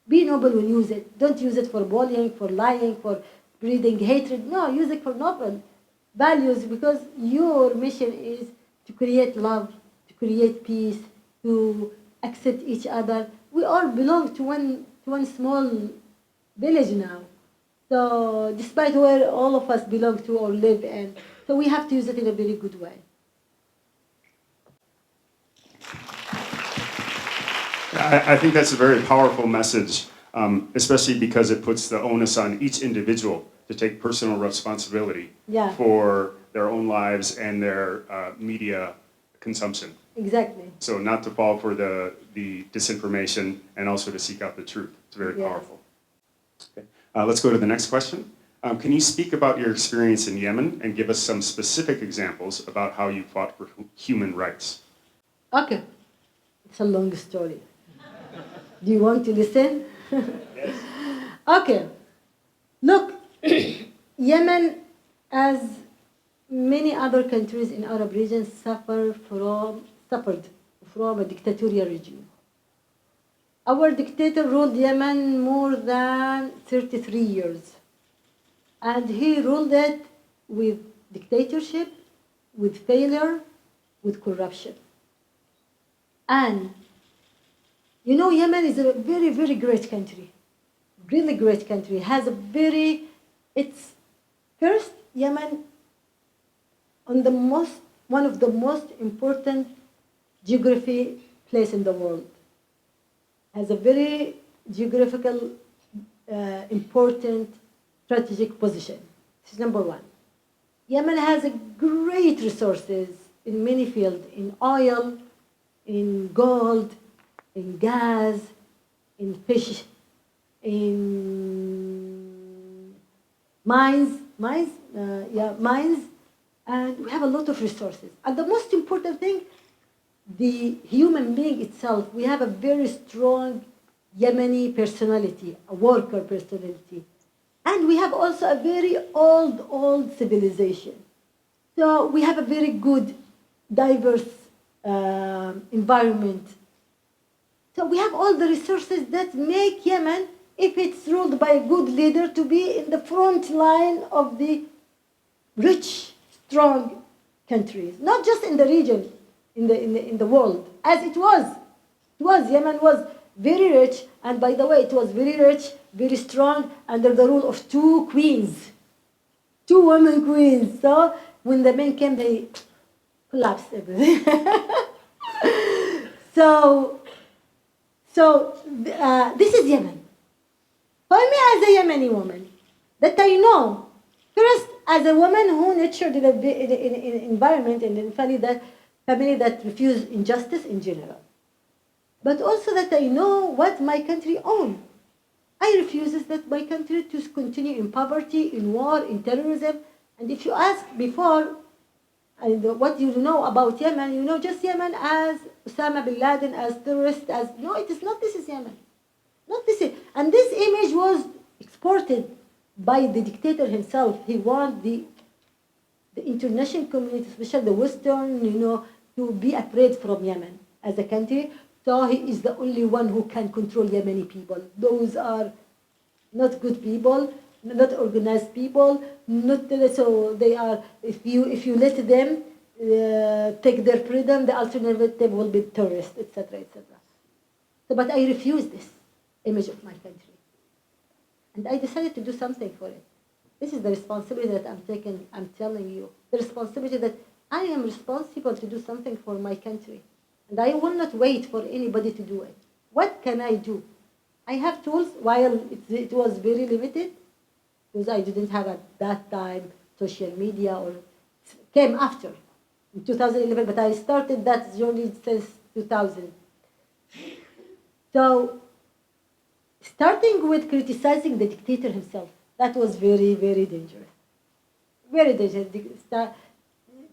Be noble when you use it. Don't use it for bullying, for lying, for breeding hatred. No, use it for noble values, because your mission is to create love, to create peace, to accept each other. We all belong to one small village now. So despite where all of us belong to or live in, so we have to use it in a very good way. I think that's a very powerful message, especially because it puts the onus on each individual to take personal responsibility for their own lives and their media consumption. Exactly. So not to fall for the disinformation, and also to seek out the truth. It's very powerful. Okay. Let's go to the next question. Can you speak about your experience in Yemen and give us some specific examples about how you fought for human rights? Okay. It's a long story. Do you want to listen? Yes. Okay. Look, Yemen, as many other countries in Arab region, suffered from a dictatorial regime. Our dictator ruled Yemen more than 33 years. And he ruled it with dictatorship, with failure, with corruption. And Yemen is a very, very great country. Really great country. Yemen on one of the most important geography place in the world. Has a very geographical, important strategic position. This is number one. Yemen has a great resources in many fields, in oil, in gold, in gas, in fish, in mines, and we have a lot of resources. And the most important thing, the human being itself, we have a very strong Yemeni personality, a worker personality. And we have also a very old civilization. So we have a very good, diverse environment. So we have all the resources that make Yemen, if it's ruled by a good leader, to be in the front line of the rich, strong countries, not just in the region, in the world, as it was. Yemen was very rich, and by the way, it was very rich, very strong, under the rule of two queens, two women queens. So when the men came, they collapsed everything. This is Yemen. For me, as a Yemeni woman, that I know, first, as a woman who nurtured in an environment and in a family that refused injustice in general, but also that I know what my country owns. I refuse that my country to continue in poverty, in war, in terrorism. And if you ask before, what you know about Yemen, you know just Yemen as Osama bin Laden, as terrorist, as no, it is not. This is Yemen, not this. And this image was exported by the dictator himself. He wanted the international community, especially the Western, to be afraid from Yemen as a country. So he is the only one who can control Yemeni people. Those are not good people, not organized people, so they are, if you let them take their freedom, the alternative will be terrorists, etc., etc. So, but I refuse this image of my country. And I decided to do something for it. This is the responsibility that I'm taking, I'm telling you. The responsibility that I am responsible to do something for my country. And I will not wait for anybody to do it. What can I do? I have tools, while it was very limited, because I didn't have at that time social media, or came after, in 2011, but I started that journey since 2000. So, starting with criticizing the dictator himself, that was very, very dangerous. Very dangerous.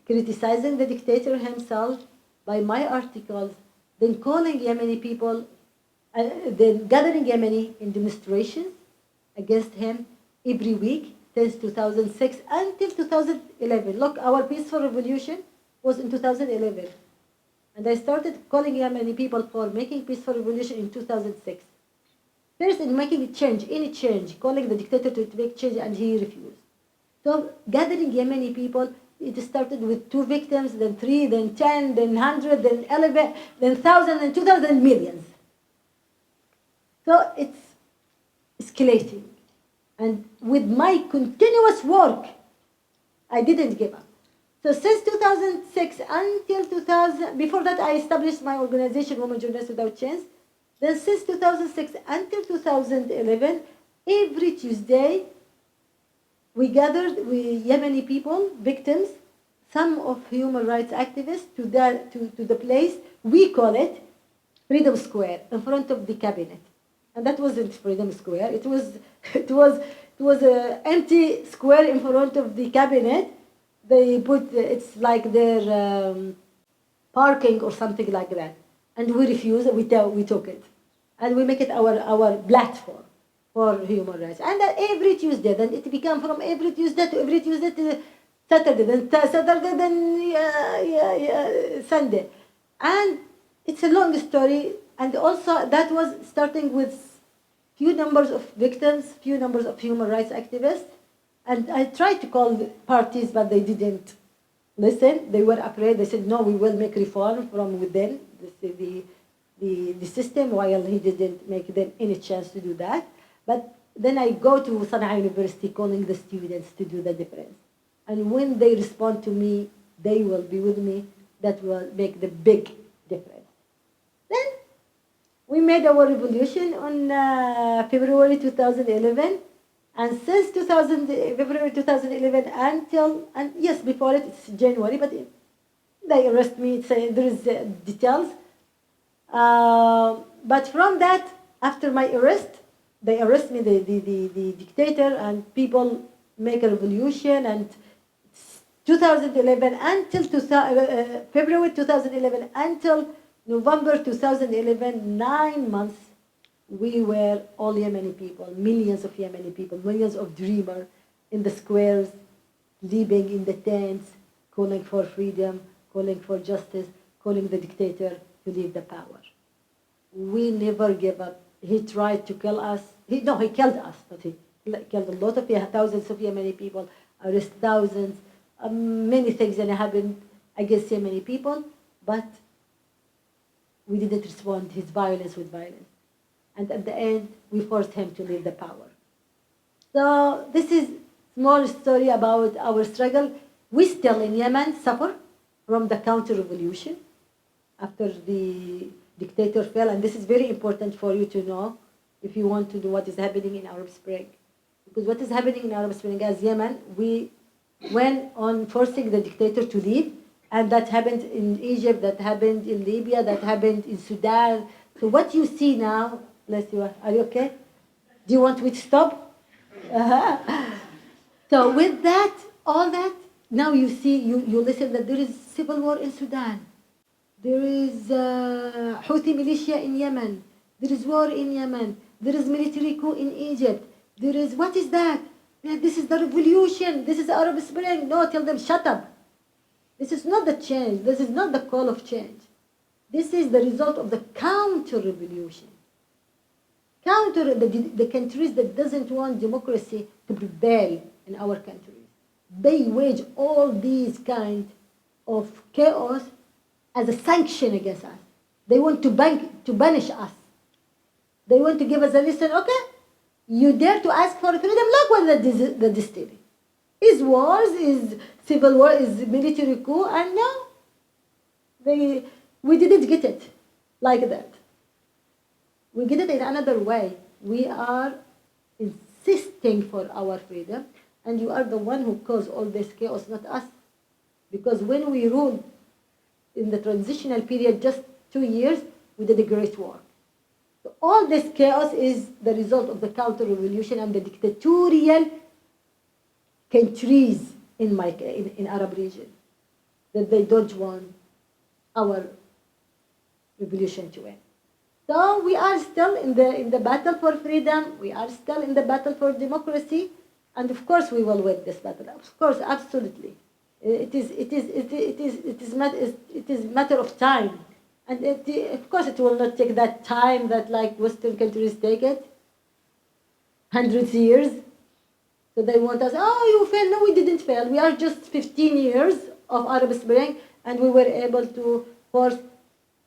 Criticizing the dictator himself by my articles, then calling Yemeni people, then gathering Yemeni in demonstrations against him every week since 2006 until 2011. Look, our peaceful revolution was in 2011. And I started calling Yemeni people for making peaceful revolution in 2006. First, in making a change, any change, calling the dictator to make change, and he refused. So, gathering Yemeni people, it started with 2 victims, then 3, then 10, then 100, then 11, then 1,000, then 2,000, millions. So it's escalating. And with my continuous work, I didn't give up. So since 2006 until 2000, before that I established my organization, Women Journalists Without Chains. Then since 2006 until 2011, every Tuesday, we gathered with Yemeni people, victims, some of human rights activists, to the place, we call it Freedom Square, in front of the cabinet. And that wasn't Freedom Square, it was an empty square in front of the cabinet. They put, it's like their parking or something like that. And we refused, we took it. And we make it our platform for human rights. And every Tuesday, then it became from every Tuesday to every Tuesday to Saturday, then Saturday, then Sunday. And it's a long story. And also that was starting with few numbers of victims, few numbers of human rights activists. And I tried to call the parties, but they didn't listen. They were afraid. They said, no, we will make reform from within the system, while he didn't make them any chance to do that. But then I go to Sana'a University calling the students to do the difference. And when they respond to me, they will be with me. That will make the big difference. Then we made our revolution on February 2011. And since February 2011 until, and yes, before it, it's January, but they arrest me, there is details. But from that, after my arrest, they arrest me, the dictator, and people make a revolution. And 2011 until February 2011 until November 2011, 9 months, we were all Yemeni people, millions of Yemeni people, millions of dreamers in the squares, living in the tents, calling for freedom, calling for justice, calling the dictator to leave the power. We never gave up. He tried to kill us. He killed us, but he killed a lot of thousands of Yemeni people, arrested thousands, many things that happened against so many people, but we didn't respond his violence with violence. And at the end, we forced him to leave the power. So this is small story about our struggle. We still in Yemen suffer from the counter-revolution after the dictator fell, and this is very important for you to know if you want to know what is happening in Arab Spring. Because what is happening in Arab Spring as Yemen, we went on forcing the dictator to leave, and that happened in Egypt, that happened in Libya, that happened in Sudan. So what you see now, bless you, are you okay? Do you want me to stop? So with that, all that, now you see, you listen that there is civil war in Sudan. There is Houthi militia in Yemen. There is war in Yemen. There is military coup in Egypt. There is, what is that? This is the revolution. This is Arab Spring. No, tell them, shut up. This is not the change. This is not the call of change. This is the result of the counter-revolution. The countries that doesn't want democracy to prevail in our countries. They wage all these kind of chaos as a sanction against us. They want to banish us. They want to give us a listen, okay, you dare to ask for freedom, look what the destiny. Is wars, is civil war, is military coup, and no, we didn't get it like that. We get it in another way. We are insisting for our freedom, and you are the one who caused all this chaos, not us. Because when we ruled in the transitional period, just 2 years, we did a great work. So all this chaos is the result of the counter-revolution and the dictatorial countries in Arab region, that they don't want our revolution to end. So we are still in the battle for freedom. We are still in the battle for democracy, and of course we will win this battle. Of course, absolutely. It is matter of time, and of course it will not take that time that like Western countries take it, hundreds of years. So they want us, oh, you failed. No, we didn't fail. We are just 15 years of Arab Spring, and we were able to force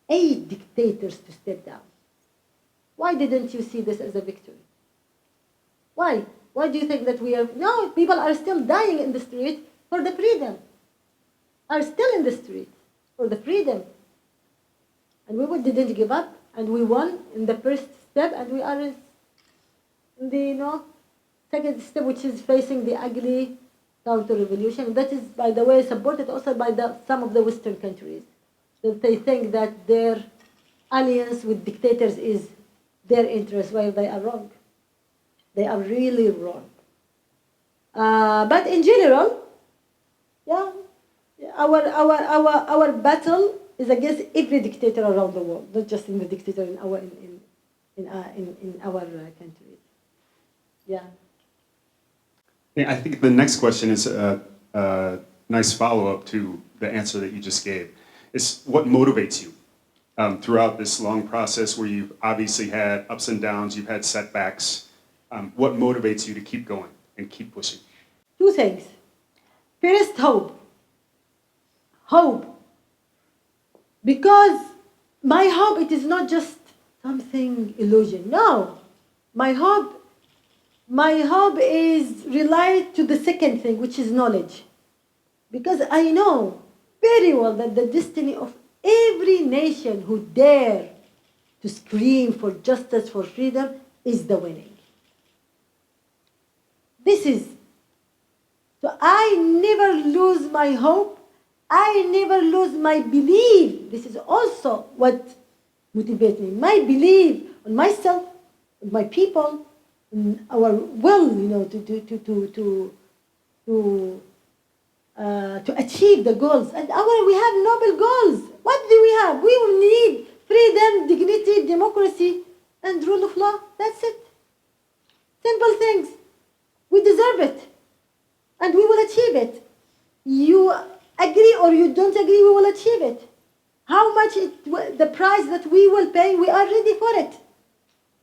8 dictators to step down. Why didn't you see this as a victory? Why? Why do you think that we are... No, people are still dying in the street for the freedom. Are still in the street for the freedom. And we didn't give up, and we won in the first step, and we are in the, second step, which is facing the ugly counter-revolution. That is, by the way, supported also by some of the Western countries. That they think that their alliance with dictators is their interest, while they are wrong. They are really wrong. But in general, yeah, our battle is against every dictator around the world, not just in the dictator in our countries. Yeah. I think the next question is a nice follow-up to the answer that you just gave. It's what motivates you throughout this long process where you've obviously had ups and downs, you've had setbacks. What motivates you to keep going and keep pushing? 2 things. First, hope. Hope. Because my hope, it is not just something illusion. No. My hope is related to the second thing, which is knowledge. Because I know very well that the destiny of every nation who dare to scream for justice, for freedom, is the winning. This is. So I never lose my hope. I never lose my belief. This is also what motivates me. My belief in myself, in my people, in our will, to achieve the goals. And we have noble goals. What do we have? We will need freedom, dignity, democracy, and rule of law. That's it. Simple things. We deserve it. And we will achieve it. You agree or you don't agree, we will achieve it. How much the price that we will pay, we are ready for it.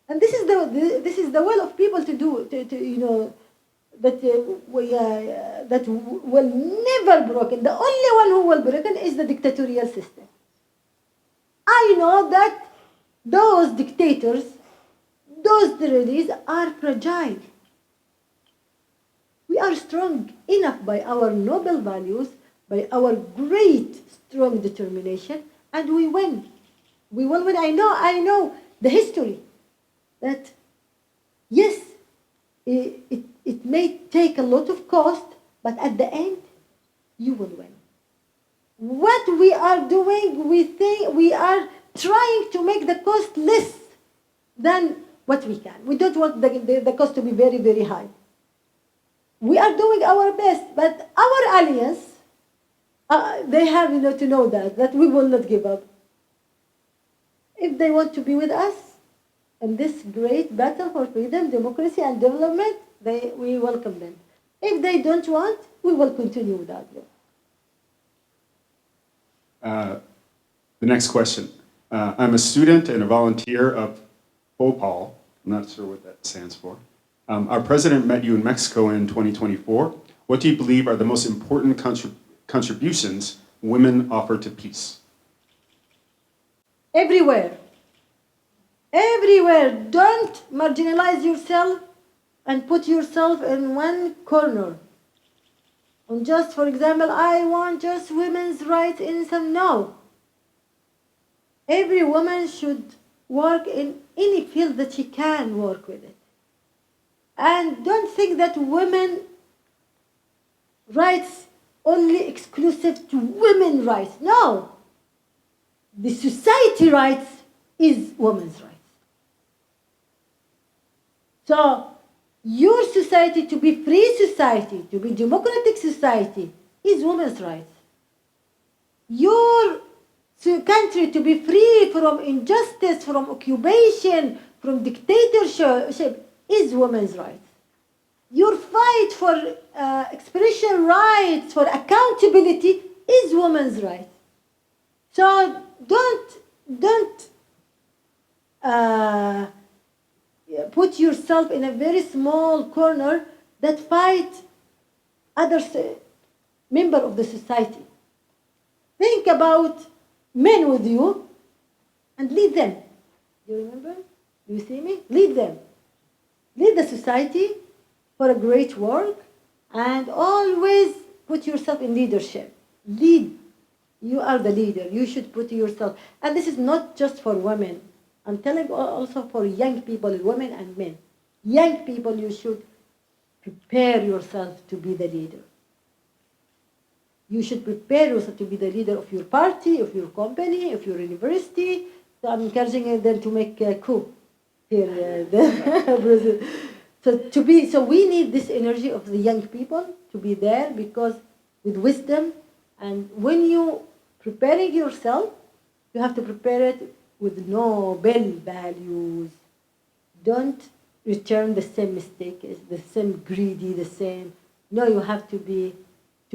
And this is the will of people to do, that will never broken. The only one who will broken is the dictatorial system. I know that those dictators, those terrorists are fragile. We are strong enough by our noble values, by our great strong determination, and we win. We will win. I know the history that yes, it may take a lot of cost, but at the end, you will win. What we are doing, we think we are trying to make the cost less than what we can. We don't want the cost to be very, very high. We are doing our best, but our alliance, they have to know that we will not give up. If they want to be with us in this great battle for freedom, democracy, and development, we welcome them. If they don't want, we will continue without them. The next question. I'm a student and a volunteer of Bhopal. I'm not sure what that stands for. Our president met you in Mexico in 2024. What do you believe are the most important contributions women offer to peace? Everywhere. Everywhere. Don't marginalize yourself and put yourself in one corner. And just, for example, I want just women's rights in some. No. Every woman should work in any field that she can work with it. And don't think that women rights only exclusive to women's rights. No. The society rights is women's rights. So, your society to be free society, to be democratic society, is women's rights. Your country to be free from injustice, from occupation, from dictatorship, is women's rights. Your fight for expression rights, for accountability, is women's rights. So don't put yourself in a very small corner that fight other member of the society. Think about men with you and lead them. Do you remember? Do you see me? Lead them. Lead the society for a great work and always put yourself in leadership. Lead. You are the leader. You should put yourself. And this is not just for women. I'm telling also for young people, women and men. Young people, you should prepare yourself to be the leader. You should prepare yourself to be the leader of your party, of your company, of your university. So I'm encouraging them to make a coup here. So we need this energy of the young people to be there, because with wisdom, and when you preparing yourself, you have to prepare it with noble values. Don't return the same mistakes, the same greedy, the same. No, you have to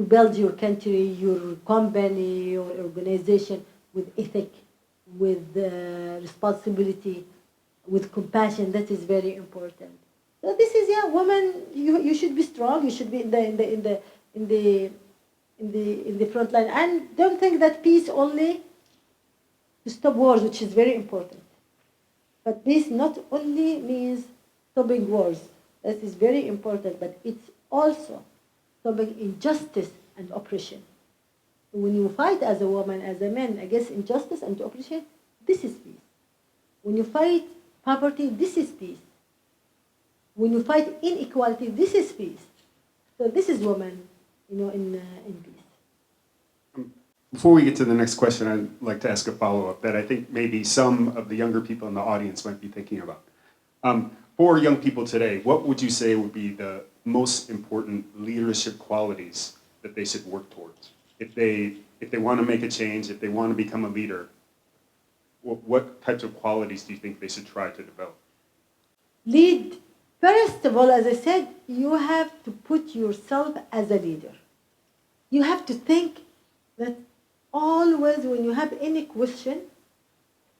build your country, your company, your organization with ethic, with responsibility, with compassion. That is very important. So this is woman. You should be strong. You should be in the front line, and don't think that peace only to stop wars, which is very important. But peace not only means stopping wars. That is very important, but it's also stopping injustice and oppression. When you fight as a woman, as a man, against injustice and oppression, this is peace. When you fight poverty, this is peace. When you fight inequality, this is peace. So this is woman, in peace. Before we get to the next question, I'd like to ask a follow-up that I think maybe some of the younger people in the audience might be thinking about. For young people today, what would you say would be the most important leadership qualities that they should work towards? If they want to make a change, if they want to become a leader, what types of qualities do you think they should try to develop? Lead. First of all, as I said, you have to put yourself as a leader. You have to think that always when you have any question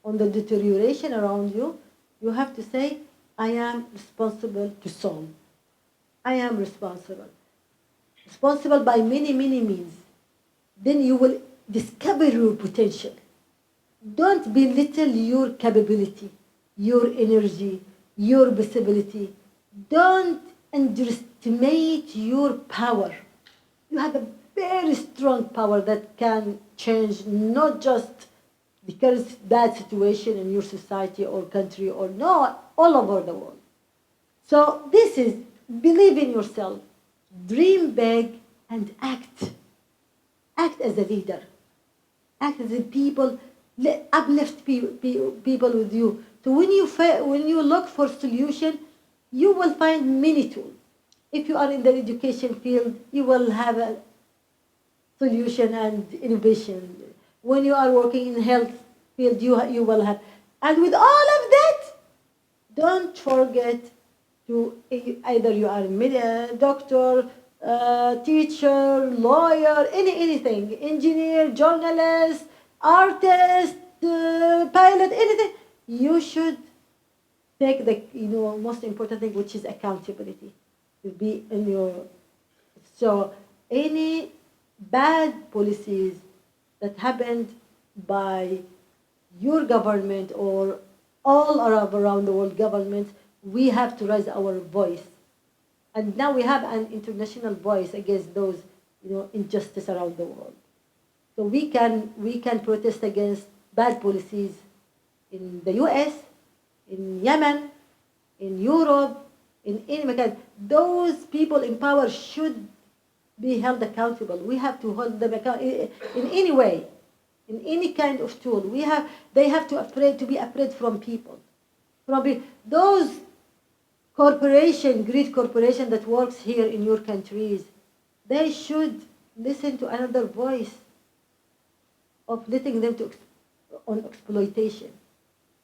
on the deterioration around you, you have to say, I am responsible to solve. I am responsible. Responsible by many, many means. Then you will discover your potential. Don't belittle your capability, your energy, your possibility. Don't underestimate your power. You have a very strong power that can change not just the current bad situation in your society or country or not, all over the world. So this is believe in yourself, dream big, and act. Act as a leader. Act as a people, uplift people with you. So when you look for solution, you will find many tools. If you are in the education field, you will have a solution and innovation. When you are working in health field, you will have. And with all of that, don't forget to either you are a doctor, teacher, lawyer, anything, engineer, journalist, artist, pilot, anything. You should take the most important thing, which is accountability. To be in your any bad policies that happened by your government or all around the world governments, we have to raise our voice. And now we have an international voice against those injustice around the world. So we can protest against bad policies in the US, in Yemen, in Europe, in any mechanism. Those people in power should be held accountable. We have to hold them accountable in any way, in any kind of tool. They have to be afraid from people. Those great corporation that works here in your countries, they should listen to another voice of letting them on exploitation.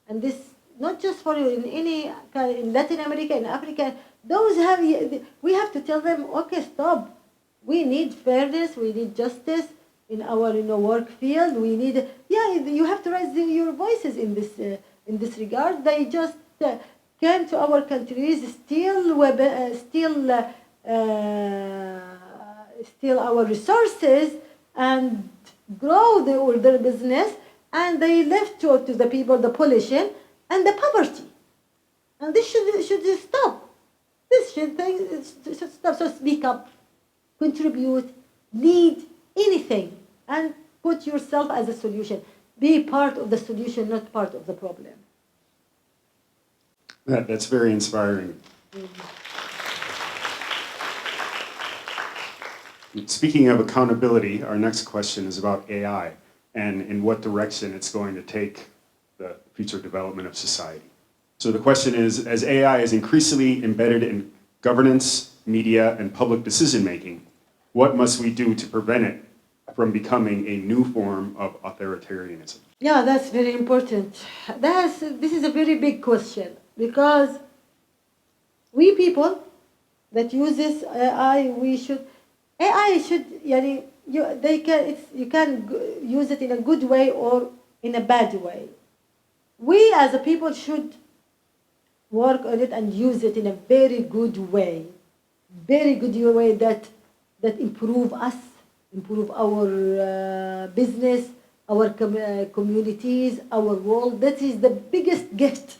And this, not just for you, in Latin America, in Africa, we have to tell them, okay, stop. We need fairness, we need justice in our work field. We need, you have to raise your voices in this regard. They just came to our countries, steal our resources and grow their business, and they left to the people the pollution and the poverty. And this should stop. This should stop. So speak up, contribute, lead, anything, and put yourself as a solution. Be part of the solution, not part of the problem. That's very inspiring. Speaking of accountability, our next question is about AI and in what direction it's going to take the future development of society. So the question is, as AI is increasingly embedded in governance, media, and public decision-making, what must we do to prevent it from becoming a new form of authoritarianism? Yeah, that's very important. This is a very big question, because we people that use this AI, you can use it in a good way or in a bad way. We as a people should work on it and use it in a very good way that improve us, improve our business, our communities, our world. That is the biggest gift.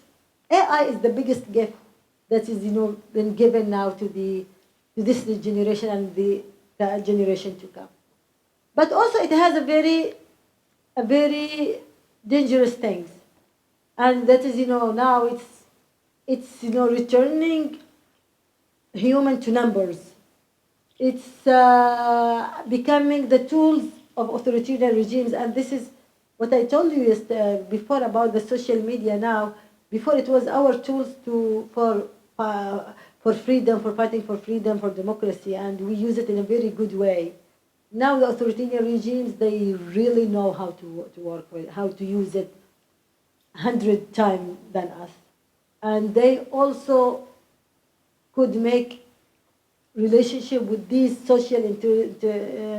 AI is the biggest gift that is been given now to this generation and the generation to come. But also it has a very dangerous things, and that is now it's returning human to numbers. It's becoming the tools of authoritarian regimes, and this is what I told you before about the social media. Now, before it was our tools for freedom, for fighting for freedom, for democracy, and we use it in a very good way. Now the authoritarian regimes, they really know how to work with, how to use it 100 times than us. And they also could make relationship with these social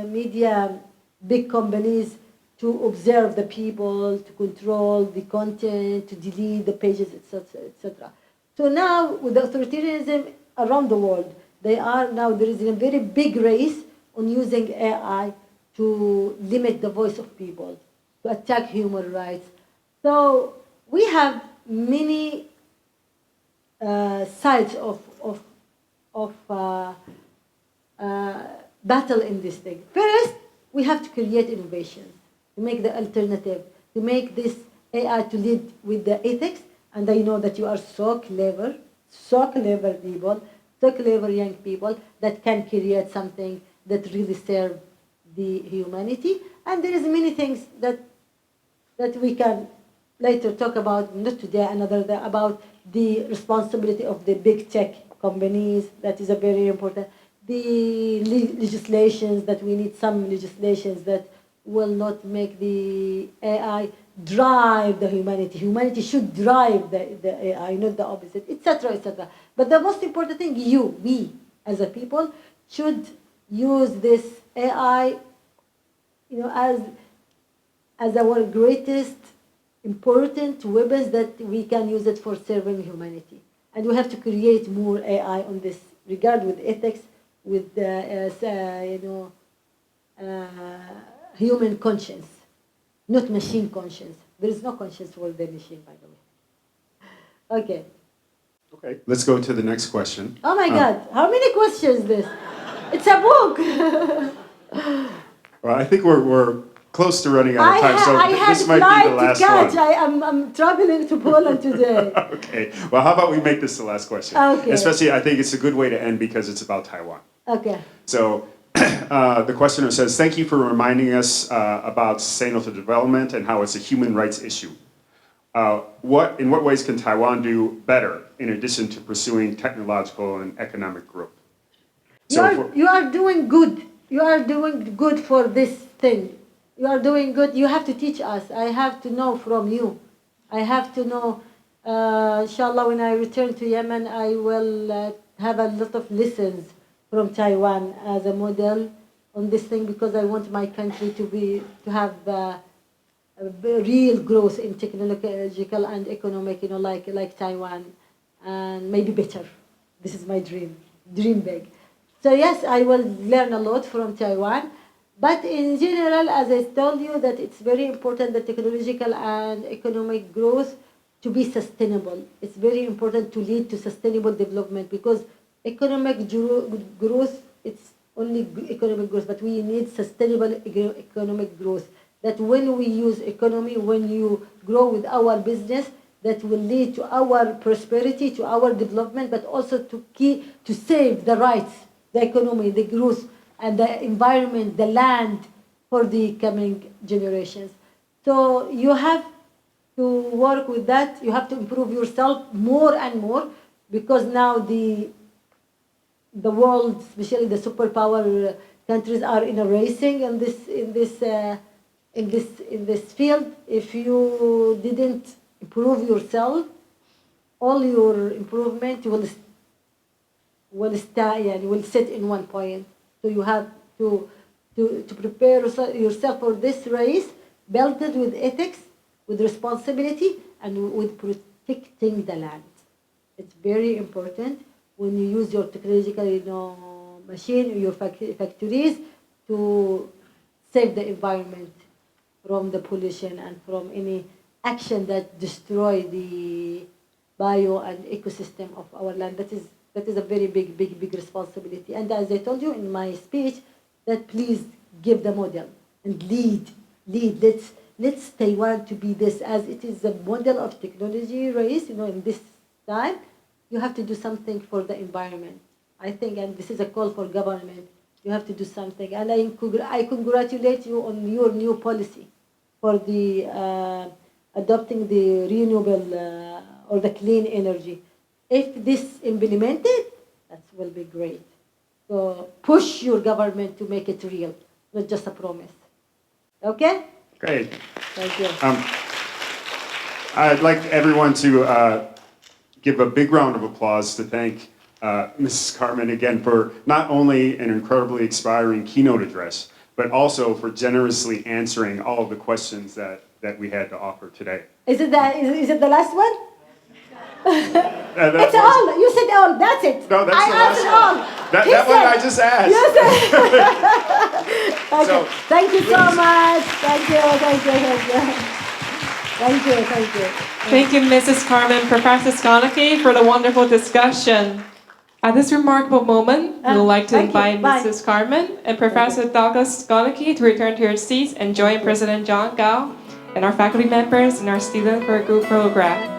media big companies to observe the people, to control the content, to delete the pages, etc., etc. So now with the authoritarianism around the world, There is a very big race on using AI to limit the voice of people, to attack human rights. So we have many sides of battle in this thing. First, we have to create innovations, to make the alternative, to make this AI to lead with the ethics. And I know that you are so clever people, so clever young people that can create something that really serve the humanity. And there is many things that we can later talk about, not today, another day, about the responsibility of the big tech companies. That is a very important. The legislations that we need, some legislations that will not make the AI drive the humanity. Humanity should drive the AI, not the opposite, etc., etc. But the most important thing, we as a people should use this AI, as our greatest important weapons that we can use it for serving humanity. And we have to create more AI on this regard with ethics, with human conscience, not machine conscience. There is no conscience for the machine, by the way. Okay. Okay, let's go to the next question. Oh my God, how many questions this? It's a book. Well, I think we're close to running out of time, so this might be the last one. I'm traveling to Poland today. Okay, well, how about we make this the last question? Okay. Especially, I think it's a good way to end because it's about Taiwan. Okay. So the questioner says, thank you for reminding us about sustainable development and how it's a human rights issue. In what ways can Taiwan do better in addition to pursuing technological and economic growth? You are doing good. You are doing good for this thing. You are doing good. You have to teach us. I have to know from you. I have to know, inshallah, when I return to Yemen, I will have a lot of lessons from Taiwan as a model on this thing, because I want my country to have a real growth in technological and economic, like Taiwan, and maybe better. This is my dream big. So yes, I will learn a lot from Taiwan, but in general, as I told you, that it's very important that technological and economic growth to be sustainable. It's very important to lead to sustainable development, because economic growth, it's only economic growth, but we need sustainable economic growth. That when we use economy, when you grow with our business, that will lead to our prosperity, to our development, but also to save the rights, the economy, the growth, and the environment, the land for the coming generations. So you have to work with that. You have to improve yourself more and more, because now the world, especially the superpower countries, are in a racing in this field. If you didn't improve yourself, all your improvement will sit in one point. So you have to prepare yourself for this race, built it with ethics, with responsibility, and with protecting the land. It's very important when you use your technological machine, your factories, to save the environment from the pollution and from any action that destroy the bio and ecosystem of our land. That is a very big responsibility. And as I told you in my speech, that please give the model and lead. Let's Taiwan to be this, as it is a model of technology race. In this time, you have to do something for the environment, I think, and this is a call for government. You have to do something, and I congratulate you on your new policy for the adopting the renewable or the clean energy. If this implemented, that will be great. So push your government to make it real, not just a promise. Okay? Great. Thank you. I'd like everyone to give a big round of applause to thank Mrs. Karman again for not only an incredibly inspiring keynote address, but also for generously answering all of the questions that we had to offer today. Is it the last one? It's all. You said all. That's it. No, that's I the last answered one. all. That one I just asked. You said. Okay. So, thank you so please. much. Thank you. Thank you. Thank you. Thank you. Thank you. Thank you, Mrs. Karman, Professor Skonecki, for the wonderful discussion. At this remarkable moment, we would like to thank you. invite Bye. Mrs. Karman and Professor Douglas Skonecki to return to your seats and join President John Gao and our faculty members and our students for a group photograph.